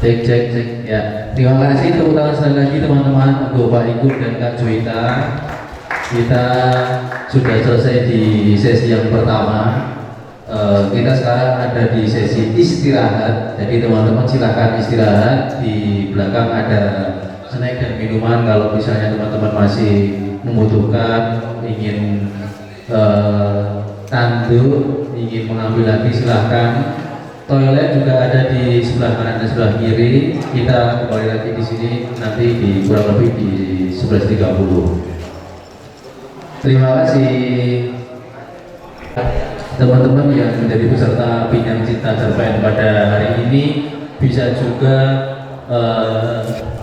Cek ya. Terima kasih, tepuk tangan sekali lagi teman-teman untuk Pak Ikut dan Kak Juwita. Kita sudah selesai di sesi yang pertama. Kita sekarang ada di sesi istirahat. Jadi teman-teman silahkan istirahat. Di belakang ada snack dan minuman. Kalau misalnya teman-teman masih membutuhkan, ingin tanduk, ingin mengambil lagi silahkan. Toilet juga ada di sebelah kanan dan sebelah kiri. Kita kembali lagi di sini nanti di kurang lebih di 11.30. Terima kasih teman-teman yang menjadi peserta Bincang Cinta Cerpen pada hari ini. Bisa juga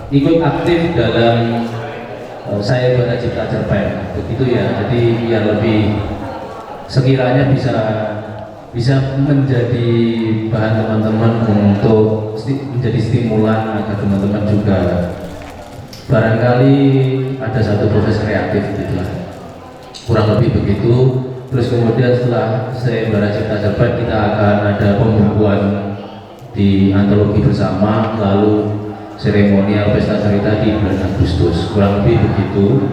ikut aktif dalam Saya Baca Cipta Cerpen, begitu ya. Jadi biar lebih sekiranya bisa menjadi bahan teman-teman untuk menjadi stimulan agar teman-teman juga barangkali ada satu proses kreatif gitu lah. Kurang lebih begitu. Terus kemudian setelah Saya Baca Cipta Cerpen kita akan ada pembukuan di antologi bersama, lalu seremonial pesta cerita di bulan Agustus. Kurang lebih begitu.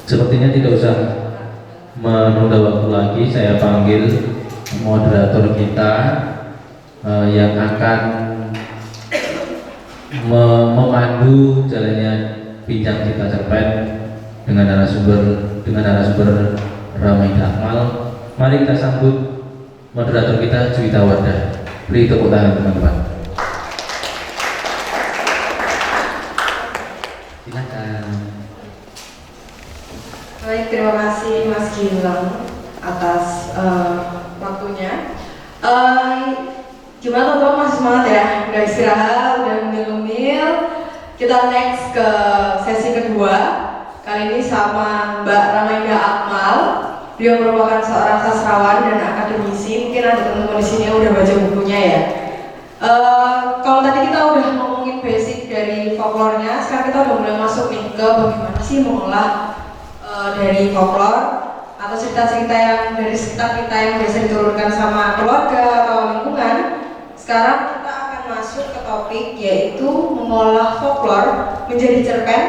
Sepertinya tidak usah menunda waktu lagi, saya panggil moderator kita yang akan memandu jalannya Bincang Cinta Cerpen dengan narasumber Ramaida Akmal. Mari kita sambut moderator kita Juwita Wardah. Beri tepuk tangan teman-teman. Silakan. Baik, terima kasih Mas Gilang atas waktunya. Gimana teman-teman, masih semangat ya? Udah istirahat, udah ngemil-ngemil. Kita next ke sesi kedua. Kali ini sama Mbak Ramaida Akmal. Beliau merupakan seorang sastrawan dan akademisi. Mungkin ada teman-teman di sini yang udah baca bukunya ya. Kalau tadi kita udah ngomongin basic dari folklore-nya, sekarang kita udah mulai masuk nih ke bagaimana sih mengolah dari folklore atau cerita-cerita yang dari sekitar kita yang biasa diturunkan sama keluarga atau lingkungan. Sekarang kita akan masuk ke topik yaitu mengolah folklore menjadi cerpen,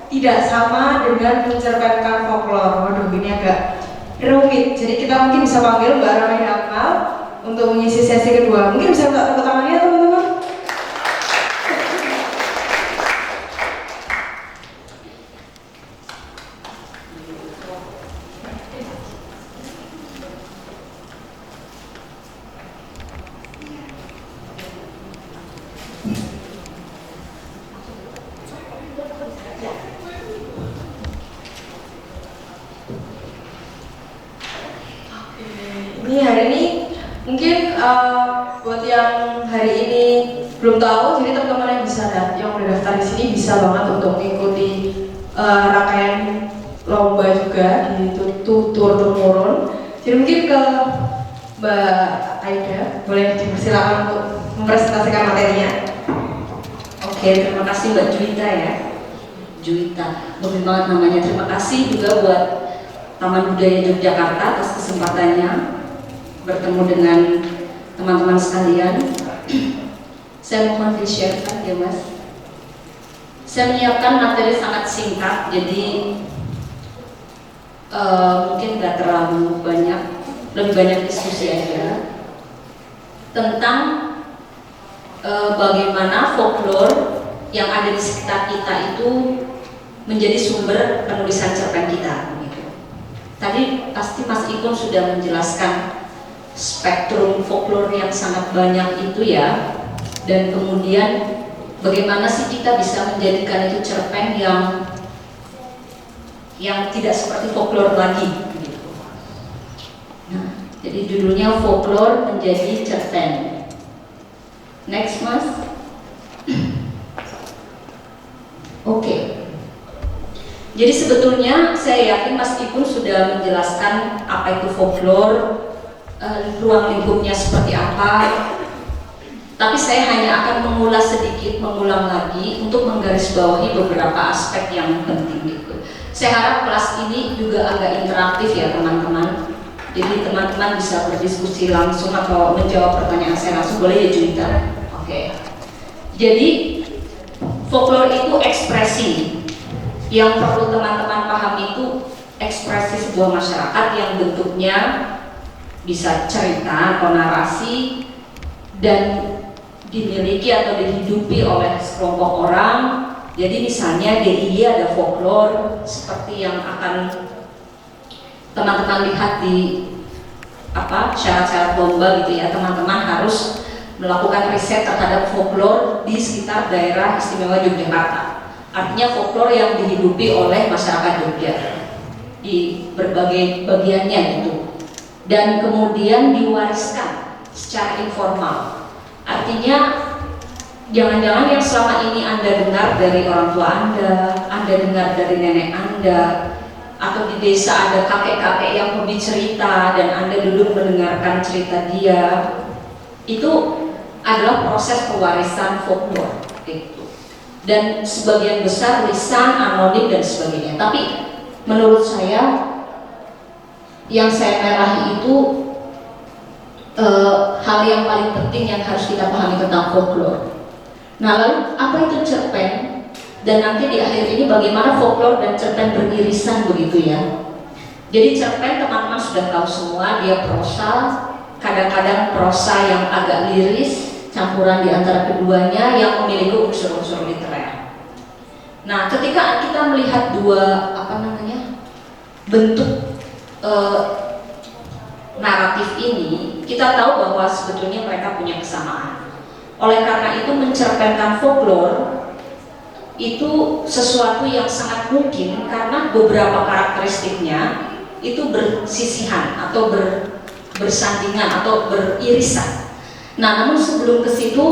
tidak sama dengan mencerpenkan folklore. Waduh, ini agak rumit. Jadi kita mungkin bisa panggil Mbak Ramaida Akmal untuk mengisi sesi kedua. Mungkin bisa minta tepuk tangannya teman-teman. sini hari ini mungkin buat yang hari ini belum tahu, jadi teman-teman yang bisa yang udah daftar di sini bisa banget untuk mengikuti rangkaian lomba juga di tur temurun. Jadi mungkin ke Mbak Aida boleh dipersilakan untuk mempresentasikan materinya. Oke, terima kasih Mbak Juwita ya. Juwita, bagus banget namanya. Terima kasih juga buat Taman Budaya Yogyakarta atas kesempatannya bertemu dengan teman-teman sekalian. Saya mohon di-share-kan ya Mas. Saya menyiapkan materi sangat singkat, jadi mungkin nggak terlalu banyak, lebih banyak diskusi aja tentang bagaimana folklore yang ada di sekitar kita itu menjadi sumber penulisan cerpen kita. Gitu. Tadi pasti Mas Ikun sudah menjelaskan spektrum folklore yang sangat banyak itu ya, dan kemudian bagaimana sih kita bisa menjadikan itu cerpen yang tidak seperti folklore lagi. Gitu. Nah, jadi judulnya folklore menjadi cerpen. Next Mas. Oke. Jadi sebetulnya saya yakin Mas Ipun sudah menjelaskan apa itu folklore, ruang lingkupnya seperti apa. Tapi saya hanya akan mengulang lagi untuk menggarisbawahi beberapa aspek yang penting gitu. Saya harap kelas ini juga agak interaktif ya teman-teman. Jadi teman-teman bisa berdiskusi langsung atau menjawab pertanyaan saya langsung, boleh ya Juwita? Oke. Jadi folklore itu ekspresi yang perlu teman-teman pahami, itu ekspresi sebuah masyarakat yang bentuknya bisa cerita atau narasi dan dimiliki atau dihidupi oleh sekelompok orang. Jadi misalnya DIY ada folklore seperti yang akan teman-teman lihat di syarat-syarat lomba gitu ya. Teman-teman harus melakukan riset terhadap folklore di sekitar daerah istimewa Yogyakarta. Artinya folklore yang dihidupi oleh masyarakat Jogja di berbagai bagiannya gitu, dan kemudian diwariskan secara informal. Artinya jangan-jangan yang selama ini Anda dengar dari orang tua Anda dengar dari nenek Anda, atau di desa ada kakek-kakek yang hobi cerita dan Anda duduk mendengarkan cerita dia, itu adalah proses pewarisan folklore gitu. Dan sebagian besar lisan, anonim dan sebagainya. Tapi menurut saya yang saya merahi itu hal yang paling penting yang harus kita pahami tentang folklore. Nah, lalu apa itu cerpen? Dan nanti di akhir ini bagaimana folklore dan cerpen beririsan begitu ya. Jadi cerpen teman-teman sudah tahu semua, dia prosa, kadang-kadang prosa yang agak liris, campuran di antara keduanya yang memiliki unsur-unsur literer. Nah, ketika kita melihat dua bentuk naratif ini, kita tahu bahwa sebetulnya mereka punya kesamaan. Oleh karena itu mencerpenkan folklore itu sesuatu yang sangat mungkin karena beberapa karakteristiknya itu bersisihan atau bersandingan atau beririsan. Nah, namun sebelum ke situ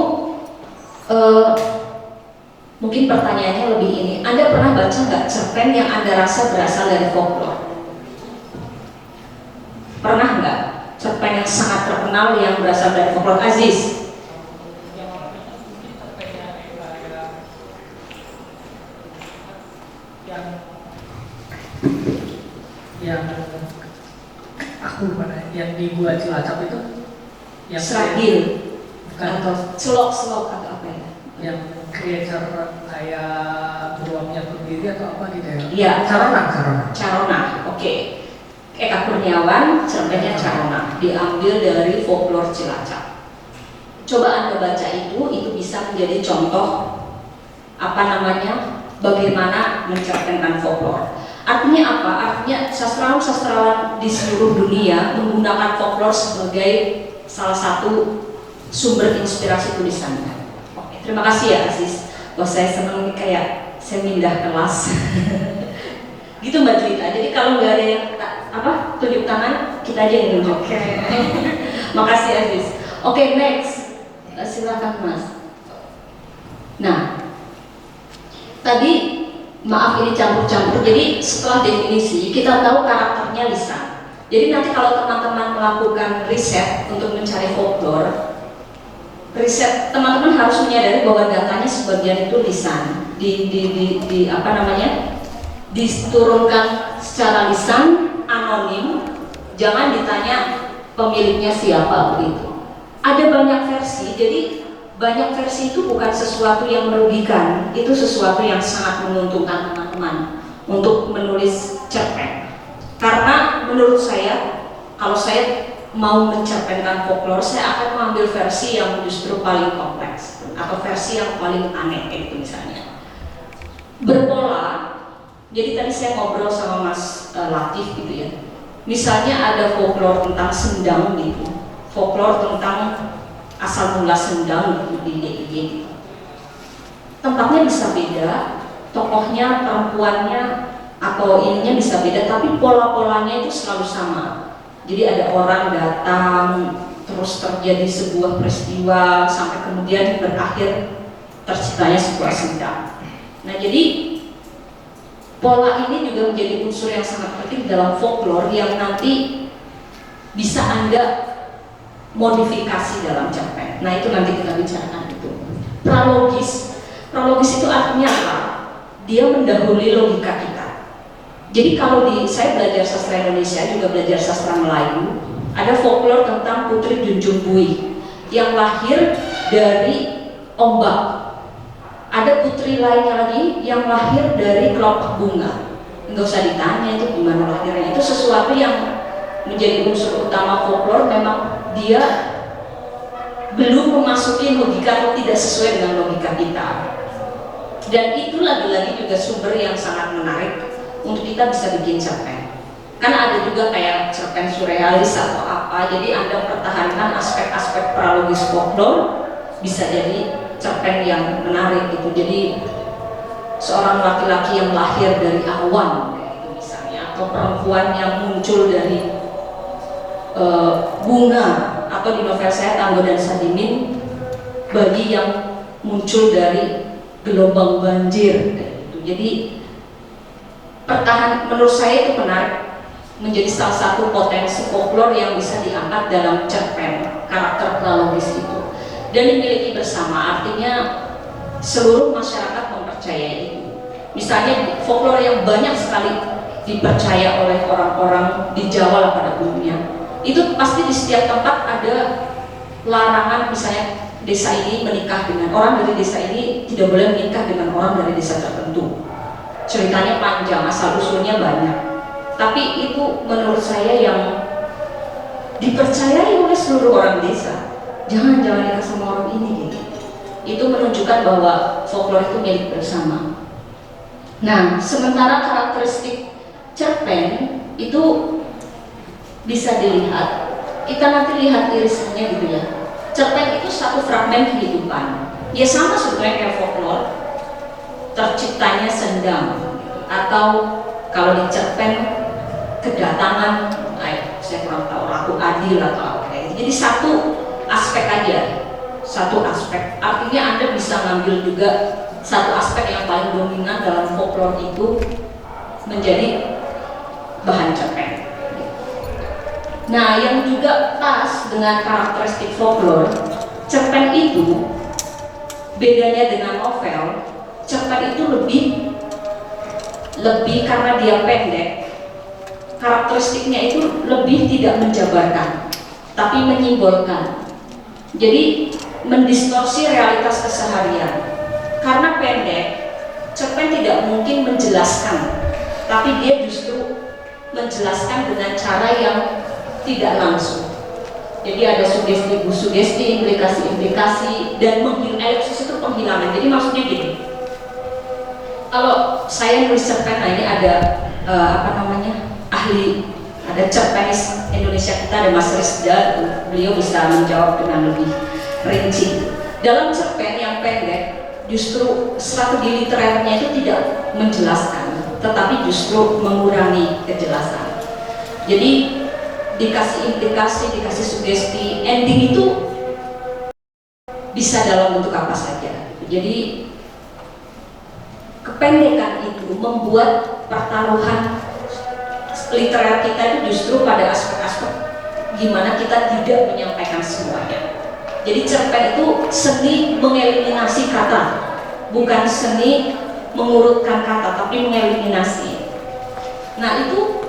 mungkin pertanyaannya lebih ini, Anda pernah baca nggak cerpen yang Anda rasa berasal dari folklore? Pernah nggak cerpen yang sangat terkenal yang berasal dari folklore? Aziz? Yang aku mana yang di Gua Cilacap itu yang Seragil bukan, atau selok atau apa ya? yang creator kayak beruangnya berdiri atau apa gitu ya? Iya, Carona. Oke. Eka Kurniawan, cerpennya Carona, diambil dari folklore Cilacap. Coba Anda baca itu bisa menjadi contoh bagaimana mencerpenkan folklore. Artinya apa? Artinya sastrawan-sastrawan di seluruh dunia menggunakan folklore sebagai salah satu sumber inspirasi tulisannya. Oke, terima kasih ya Aziz. Wah, saya senang nih, kayak saya pindah kelas. Gitu Mbak Juwita. Jadi kalau nggak ada yang apa tunjuk tangan, kita aja yang nunjuk. Oke. Makasih Aziz. Oke, next. Silakan Mas. Nah, tadi maaf ini campur-campur. Jadi setelah definisi kita tahu karakternya lisan. Jadi nanti kalau teman-teman melakukan riset untuk mencari folklore, riset teman-teman harus menyadari bahwa datanya sebagian itu lisan. Di apa namanya? Diturunkan secara lisan, anonim, jangan ditanya pemiliknya siapa begitu. Ada banyak versi, jadi banyak versi itu bukan sesuatu yang merugikan, itu sesuatu yang sangat menguntungkan teman-teman untuk menulis cerpen. Karena menurut saya, kalau saya mau mencerpenkan folklore, saya akan mengambil versi yang justru paling kompleks atau versi yang paling aneh, itu misalnya berpola. Jadi tadi saya ngobrol sama Mas Latif gitu ya. Misalnya ada folklore tentang sendang gitu, folklore tentang asal mula sendang gitu di DIY gitu. Tempatnya bisa beda, tokohnya, perempuannya atau ininya bisa beda, tapi pola-polanya itu selalu sama. Jadi ada orang datang, terus terjadi sebuah peristiwa sampai kemudian berakhir terciptanya sebuah sendang. Nah, jadi pola ini juga menjadi unsur yang sangat penting dalam folklore yang nanti bisa Anda modifikasi dalam cerpen. Nah, itu nanti kita bicarakan itu. Prologis itu artinya apa? Dia mendahului logika kita. Jadi kalau saya belajar sastra Indonesia, juga belajar sastra Melayu, ada folklore tentang Putri Junjung Bui yang lahir dari ombak. Ada putri lainnya lagi yang lahir dari kelopak bunga. Nggak usah ditanya itu gimana lahirnya. Itu sesuatu yang menjadi unsur utama folklore. Memang dia belum memasuki logika atau tidak sesuai dengan logika kita. Dan itu lagi-lagi juga sumber yang sangat menarik untuk kita bisa bikin cerpen. Karena ada juga kayak cerpen surrealis atau apa. Jadi Anda pertahankan aspek-aspek pralogis folklore, bisa jadi cerpen yang menarik gitu. Jadi seorang laki-laki yang lahir dari awan gitu misalnya, atau perempuan yang muncul dari bunga, atau di novel saya Tanggo dan Sadimin, bayi yang muncul dari gelombang banjir gitu. Jadi menurut saya itu menarik, menjadi salah satu potensi folklore yang bisa diangkat dalam cerpen karakter prologis itu dan dimiliki bersama, artinya seluruh masyarakat mempercayai itu. Misalnya folklore yang banyak sekali dipercaya oleh orang-orang di Jawa pada umumnya, itu pasti di setiap tempat ada larangan, misalnya desa ini menikah dengan orang dari desa ini, tidak boleh menikah dengan orang dari desa tertentu. Ceritanya panjang, asal usulnya banyak, tapi itu menurut saya yang dipercayai oleh seluruh orang desa. Jangan nikah sama orang ini gitu. Itu menunjukkan bahwa folklore itu milik bersama. Nah, sementara karakteristik cerpen itu bisa dilihat, kita nanti lihat irisannya gitu ya. Cerpen itu satu fragmen kehidupan. Ya sama sebetulnya kayak folklore, terciptanya sendang gitu. Atau kalau di cerpen kedatangan, saya kurang tahu, Ratu Adil atau apa kayak gitu. Jadi satu aspek aja, satu aspek. Artinya Anda bisa ngambil juga satu aspek yang paling dominan dalam folklore itu menjadi bahan cerpen. Nah, yang juga pas dengan karakteristik folklore, cerpen itu bedanya dengan novel, cerpen itu lebih karena dia pendek, karakteristiknya itu lebih tidak menjabarkan, tapi menyimbolkan. Jadi mendistorsi realitas keseharian. Karena pendek, cerpen tidak mungkin menjelaskan, tapi dia justru menjelaskan dengan cara yang tidak langsung. Jadi ada sugesti, implikasi-implikasi, dan elipsis itu penghilangan. Jadi maksudnya gini, kalau saya nulis cerpen, nah ini ada ahli, ada cerpenis Indonesia kita, ada Mas Rizda, beliau bisa menjawab dengan lebih rinci. Dalam cerpen yang pendek, justru strategi literernya itu tidak menjelaskan, tetapi justru mengurangi kejelasan. Jadi dikasih implikasi, dikasih sugesti, ending itu bisa dalam bentuk apa saja. Jadi kependekan itu membuat pertaruhan literer kita itu justru pada aspek-aspek gimana kita tidak menyampaikan semuanya. Jadi cerpen itu seni mengeliminasi kata, bukan seni mengurutkan kata, tapi mengeliminasi. Nah itu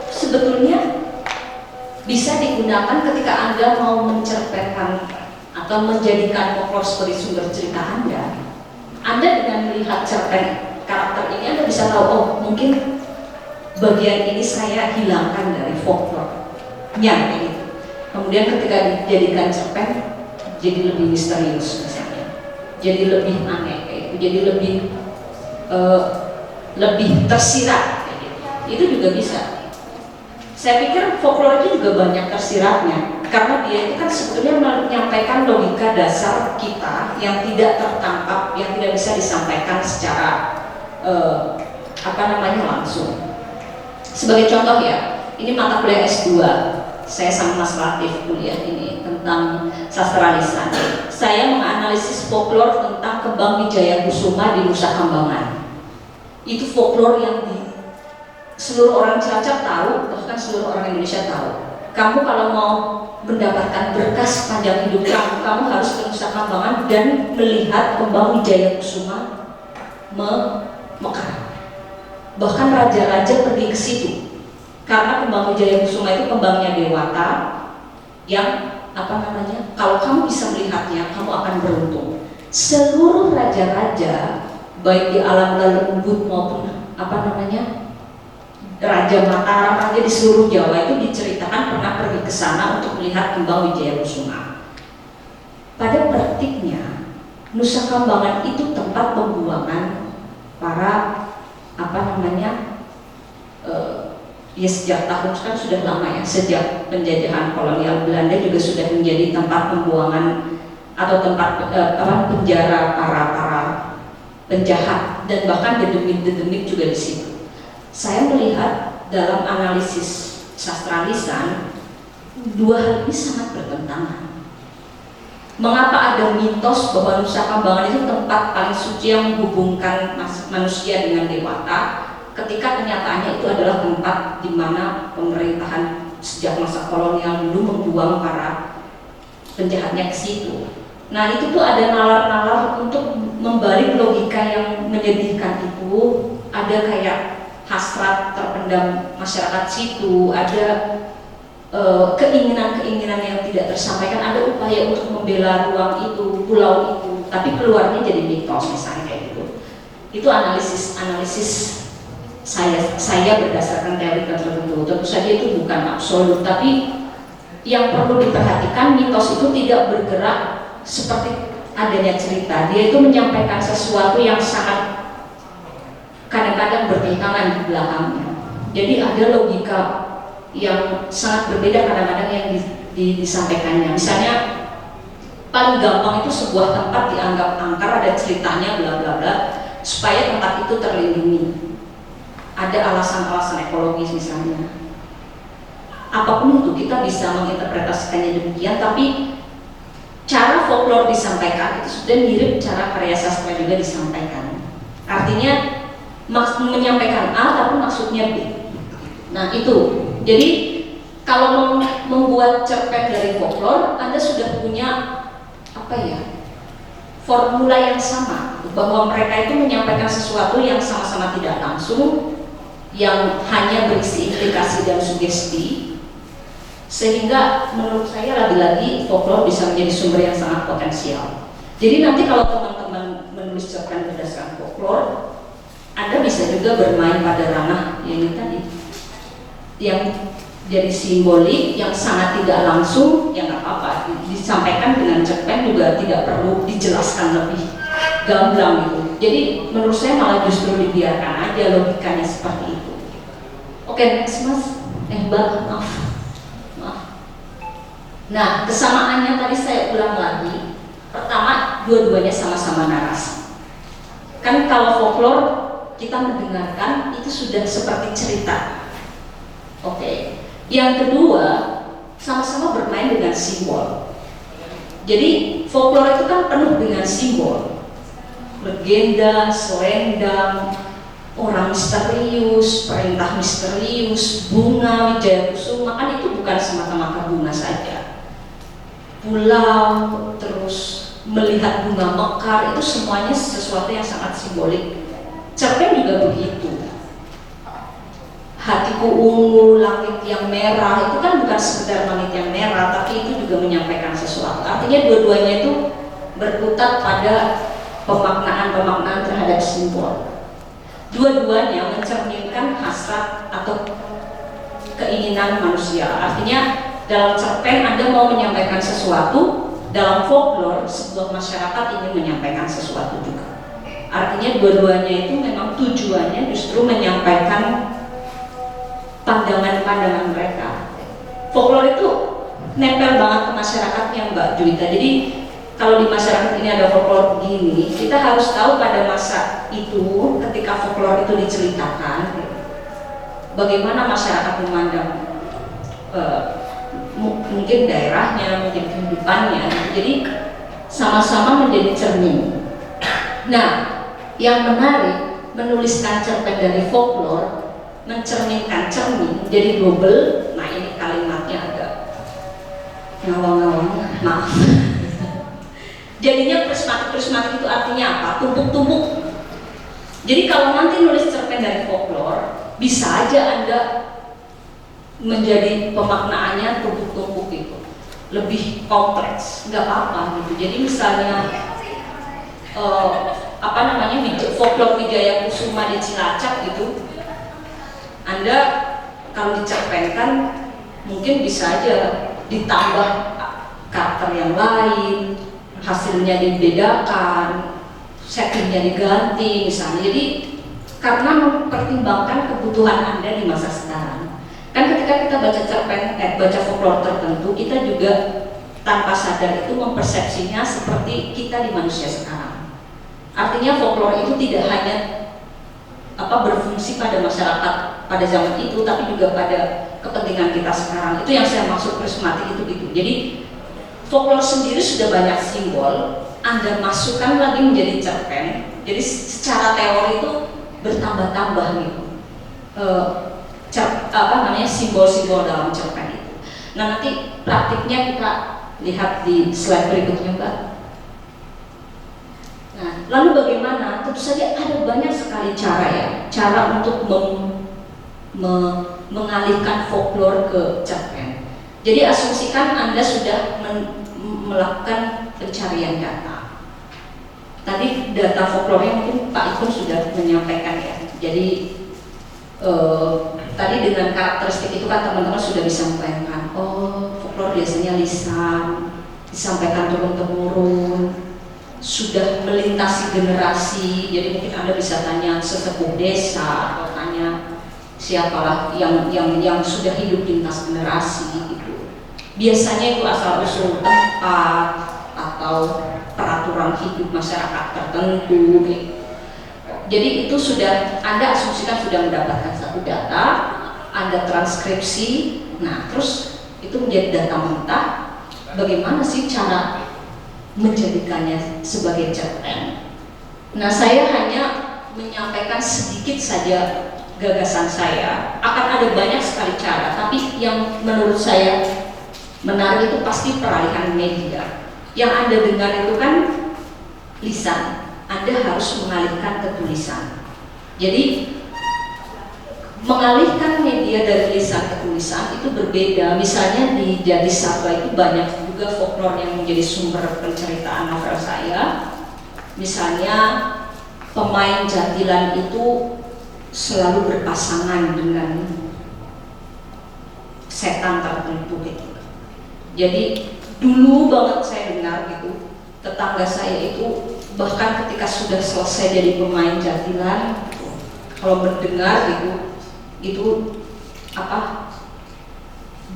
sebetulnya bisa digunakan ketika Anda mau mencerpenkan atau menjadikan folklore sebagai sumber cerita Anda. Anda dengan melihat cerpen karakter ini Anda bisa tahu, oh mungkin bagian ini saya hilangkan dari folklore-nya gitu. Kemudian ketika dijadikan cerpen jadi lebih misterius misalnya, jadi lebih aneh kayak gitu, jadi lebih tersirat kayak gitu. Itu juga bisa. Saya pikir folklore itu juga banyak tersiratnya karena dia itu kan sebetulnya menyampaikan logika dasar kita yang tidak tertangkap, yang tidak bisa disampaikan secara langsung. Sebagai contoh ya, ini mata kuliah S2, saya sama Mas Latif kuliah ini tentang sastra lisan. Saya menganalisis folklore tentang Kembang Wijayakusuma di Nusa Kambangan. Itu folklore yang seluruh orang Cilacap tahu, bahkan seluruh orang Indonesia tahu. Kamu kalau mau mendapatkan berkas panjang hidup kamu harus ke Nusa Kambangan dan melihat Kembang Wijayakusuma mekar. Bahkan raja-raja pergi ke situ karena Kembang Wijayakusuma itu kembangnya Dewata yang kalau kamu bisa melihatnya kamu akan beruntung. Seluruh raja-raja baik di alam Lembut maupun Raja Mataram aja di seluruh Jawa itu diceritakan pernah pergi ke sana untuk melihat Kembang Wijayakusuma. Pada praktiknya Nusa Kambangan itu tempat pembuangan para ya sejak tahun kan sudah lama ya, sejak penjajahan kolonial Belanda juga sudah menjadi tempat pembuangan atau tempat penjara para penjahat dan bahkan dedemit juga di situ. Saya melihat dalam analisis sastra lisan dua hal ini sangat bertentangan. Mengapa ada mitos bahwa Nusa Kambangan itu tempat paling suci yang menghubungkan manusia dengan dewata, ketika kenyataannya itu adalah tempat di mana pemerintahan sejak masa kolonial dulu membuang para penjahatnya ke situ. Nah itu tuh ada nalar-nalar untuk membalik logika yang menyedihkan itu. Ada kayak hasrat terpendam masyarakat situ, ada keinginan-keinginan yang tidak tersampaikan, ada upaya untuk membela ruang itu, pulau itu, tapi keluarnya jadi mitos misalnya kayak gitu. Itu analisis saya berdasarkan teori tertentu. Tentu saja itu bukan absolut, tapi yang perlu diperhatikan, mitos itu tidak bergerak seperti adanya cerita. Dia itu menyampaikan sesuatu yang sangat kadang-kadang bertentangan di belakangnya. Jadi ada logika yang sangat berbeda kadang-kadang yang disampaikannya. Misalnya paling gampang itu sebuah tempat dianggap angker, ada ceritanya bla bla bla supaya tempat itu terlindungi. Ada alasan-alasan ekologis misalnya. Apapun itu kita bisa menginterpretasikannya demikian, tapi cara folklore disampaikan itu sudah mirip cara karya sastra juga disampaikan. Artinya menyampaikan A tapi maksudnya B. Nah itu. Jadi kalau membuat cerpen dari folklore, Anda sudah punya formula yang sama, bahwa mereka itu menyampaikan sesuatu yang sama-sama tidak langsung, yang hanya berisi implikasi dan sugesti, sehingga menurut saya lagi-lagi folklore bisa menjadi sumber yang sangat potensial. Jadi nanti kalau teman-teman menulis cerpen berdasarkan folklore, Anda bisa juga bermain pada ranah yang ini tadi, yang jadi simbolik, yang sangat tidak langsung, yang nggak apa-apa disampaikan dengan cerpen juga tidak perlu dijelaskan lebih gamblang gitu. Jadi menurut saya malah justru dibiarkan aja logikanya seperti itu. Oke, next Mas, Mbak, maaf. Nah, kesamaannya tadi saya ulang lagi. Pertama, dua-duanya sama-sama narasi. Kan kalau folklore kita mendengarkan itu sudah seperti cerita. Oke. Yang kedua, sama-sama bermain dengan simbol. Jadi folklore itu kan penuh dengan simbol, legenda, selendang, orang misterius, perintah misterius, bunga, wijaya kusuma. Kan itu bukan semata-mata bunga saja, pulau, terus melihat bunga mekar, itu semuanya sesuatu yang sangat simbolik. Cerpen juga begitu. Hatiku ungu, langit yang merah, itu kan bukan sekedar langit yang merah, tapi itu juga menyampaikan sesuatu. Artinya dua-duanya itu berkutat pada pemaknaan-pemaknaan terhadap simbol. Dua-duanya mencerminkan hasrat atau keinginan manusia. Artinya dalam cerpen Anda mau menyampaikan sesuatu, dalam folklore sebuah masyarakat ingin menyampaikan sesuatu juga. Artinya dua-duanya itu memang tujuannya justru menyampaikan pandangan-pandangan mereka. Folklore itu nempel banget ke masyarakatnya Mbak Juwita. Jadi kalau di masyarakat ini ada folklore begini, kita harus tahu pada masa itu ketika folklore itu diceritakan, bagaimana masyarakat memandang mungkin daerahnya, mungkin kehidupannya. Jadi sama-sama menjadi cermin. Nah, yang menarik, menuliskan cerpen dari folklore mencerminkan cermin jadi double. Nah, ini kalimatnya agak ngawang-ngawang, maaf. Jadinya prismatik itu artinya apa? Tumpuk-tumpuk. Jadi kalau nanti nulis cerpen dari folklore, bisa aja Anda menjadi pemaknaannya tumpuk-tumpuk itu, lebih kompleks, nggak apa-apa gitu. Jadi misalnya folklore Wijaya Kusuma di Cilacap gitu, Anda kalau dicerpenkan mungkin bisa aja ditambah karakter yang lain, hasilnya dibedakan, settingnya diganti misalnya. Jadi karena mempertimbangkan kebutuhan Anda di masa sekarang. Kan ketika kita baca cerpen, baca folklore tertentu, kita juga tanpa sadar itu mempersepsinya seperti kita di manusia sekarang. Artinya folklore itu tidak hanya berfungsi pada masyarakat pada zaman itu, tapi juga pada kepentingan kita sekarang. Itu yang saya maksud prismatik itu gitu. Jadi folklore sendiri sudah banyak simbol, Anda masukkan lagi menjadi cerpen. Jadi secara teori itu bertambah-tambah gitu. Simbol-simbol dalam cerpen itu. Nah, nanti praktiknya kita lihat di slide berikutnya, Mbak. Nah, lalu bagaimana? Tentu saja ada banyak sekali cara untuk mengalihkan folklore ke cerpen. Jadi asumsikan Anda sudah melakukan pencarian data. Tadi data folklore mungkin Pak Ikun sudah menyampaikan ya. Jadi tadi dengan karakteristik itu kan teman-teman sudah bisa membayangkan, oh folklore biasanya lisan, disampaikan turun-temurun, sudah melintasi generasi. Jadi mungkin Anda bisa tanya sesepuh desa atau tanya siapalah yang sudah hidup lintas generasi gitu. Biasanya itu asal usul tempat atau peraturan hidup masyarakat tertentu gitu. Jadi itu sudah Anda asumsikan sudah mendapatkan satu data, Anda transkripsi. Nah, terus itu menjadi data mentah. Bagaimana sih cara menjadikannya sebagai cerpen? Nah, saya hanya menyampaikan sedikit saja gagasan saya. Akan ada banyak sekali cara, tapi yang menurut saya menarik itu pasti peralihan media. Yang Anda dengar itu kan lisan, Anda harus mengalihkan ke tulisan. Jadi mengalihkan media dari lisan ke tulisan itu berbeda. Misalnya di Jadi Satwa itu banyak juga folklore yang menjadi sumber penceritaan novel saya. Misalnya pemain jatilan itu selalu berpasangan dengan setan tertentu gitu. Jadi dulu banget saya dengar gitu, tetangga saya itu bahkan ketika sudah selesai jadi pemain jatilan, kalau mendengar gitu, itu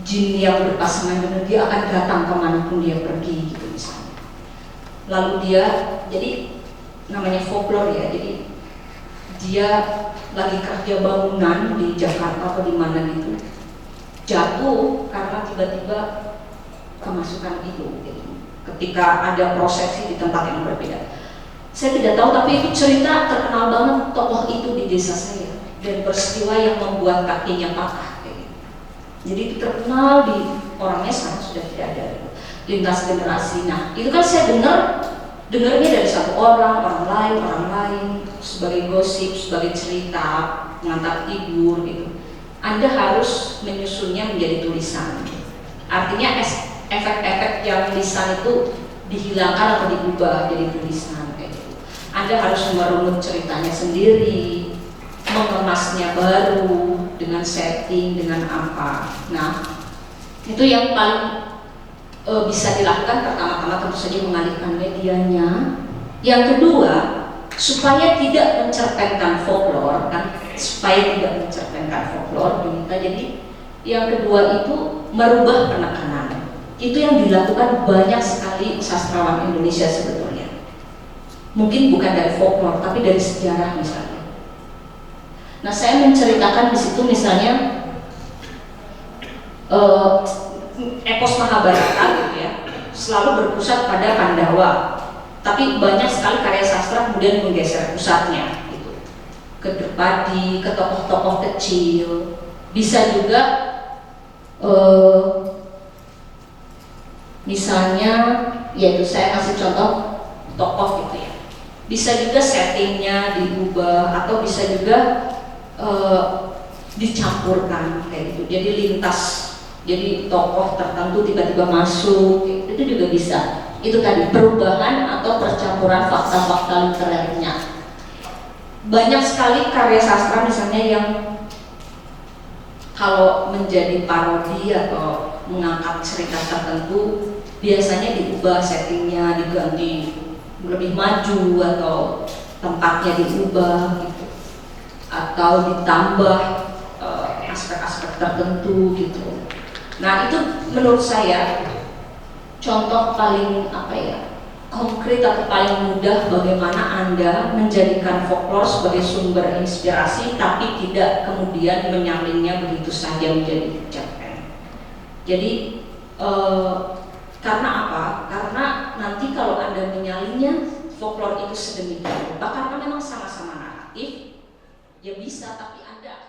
jin yang berpasangan dengan dia akan datang kemanapun dia pergi gitu misalnya. Lalu dia, jadi namanya folklore ya, jadi dia lagi kerja bangunan di Jakarta atau di mana gitu, jatuh karena tiba-tiba kemasukan itu gitu. Ketika ada prosesi di tempat yang berbeda. Saya tidak tahu, tapi itu cerita terkenal banget tokoh itu di desa saya dan peristiwa yang membuat kakinya patah kayak gitu. Jadi itu terkenal, di orangnya sekarang sudah tidak ada, lintas generasi. Nah itu kan saya dengarnya dari satu orang lain sebagai gosip, sebagai cerita mengantar tidur gitu. Anda harus menyusunnya menjadi tulisan. Artinya efek-efek yang lisan itu dihilangkan atau diubah jadi tulisan kayak gitu. Anda harus merunut ceritanya sendiri, mengemasnya baru dengan setting, dengan apa. Nah, itu yang paling bisa dilakukan. Pertama-tama tentu saja mengalihkan medianya. Yang kedua, supaya tidak mencerpenkan folklore kan, jadi yang kedua itu merubah penekanan. Itu yang dilakukan banyak sekali sastrawan Indonesia sebetulnya. Mungkin bukan dari folklore, tapi dari sejarah misalnya. Nah, saya menceritakan di situ misalnya epos Mahabharata gitu ya, selalu berpusat pada Pandawa. Tapi banyak sekali karya sastra kemudian menggeser pusatnya gitu, ke Drupadi, ke tokoh-tokoh kecil. Bisa juga misalnya, yaitu saya kasih contoh tokoh gitu ya. Bisa juga settingnya diubah atau bisa juga dicampurkan kayak gitu. Jadi lintas, jadi tokoh tertentu tiba-tiba masuk, itu juga bisa. Itu tadi perubahan atau percampuran fakta-fakta literernya. Banyak sekali karya sastra misalnya yang kalau menjadi parodi atau mengangkat cerita tertentu biasanya diubah settingnya, diganti lebih maju atau tempatnya diubah gitu, atau ditambah aspek-aspek tertentu gitu. Nah itu menurut saya contoh paling konkret atau paling mudah bagaimana Anda menjadikan folklore sebagai sumber inspirasi tapi tidak kemudian menyalinnya begitu saja menjadi cerpen. Jadi karena apa? Karena nanti kalau Anda menyalinnya folklore itu sedemikian rupa, karena memang sama-sama naratif, ya bisa, tapi Anda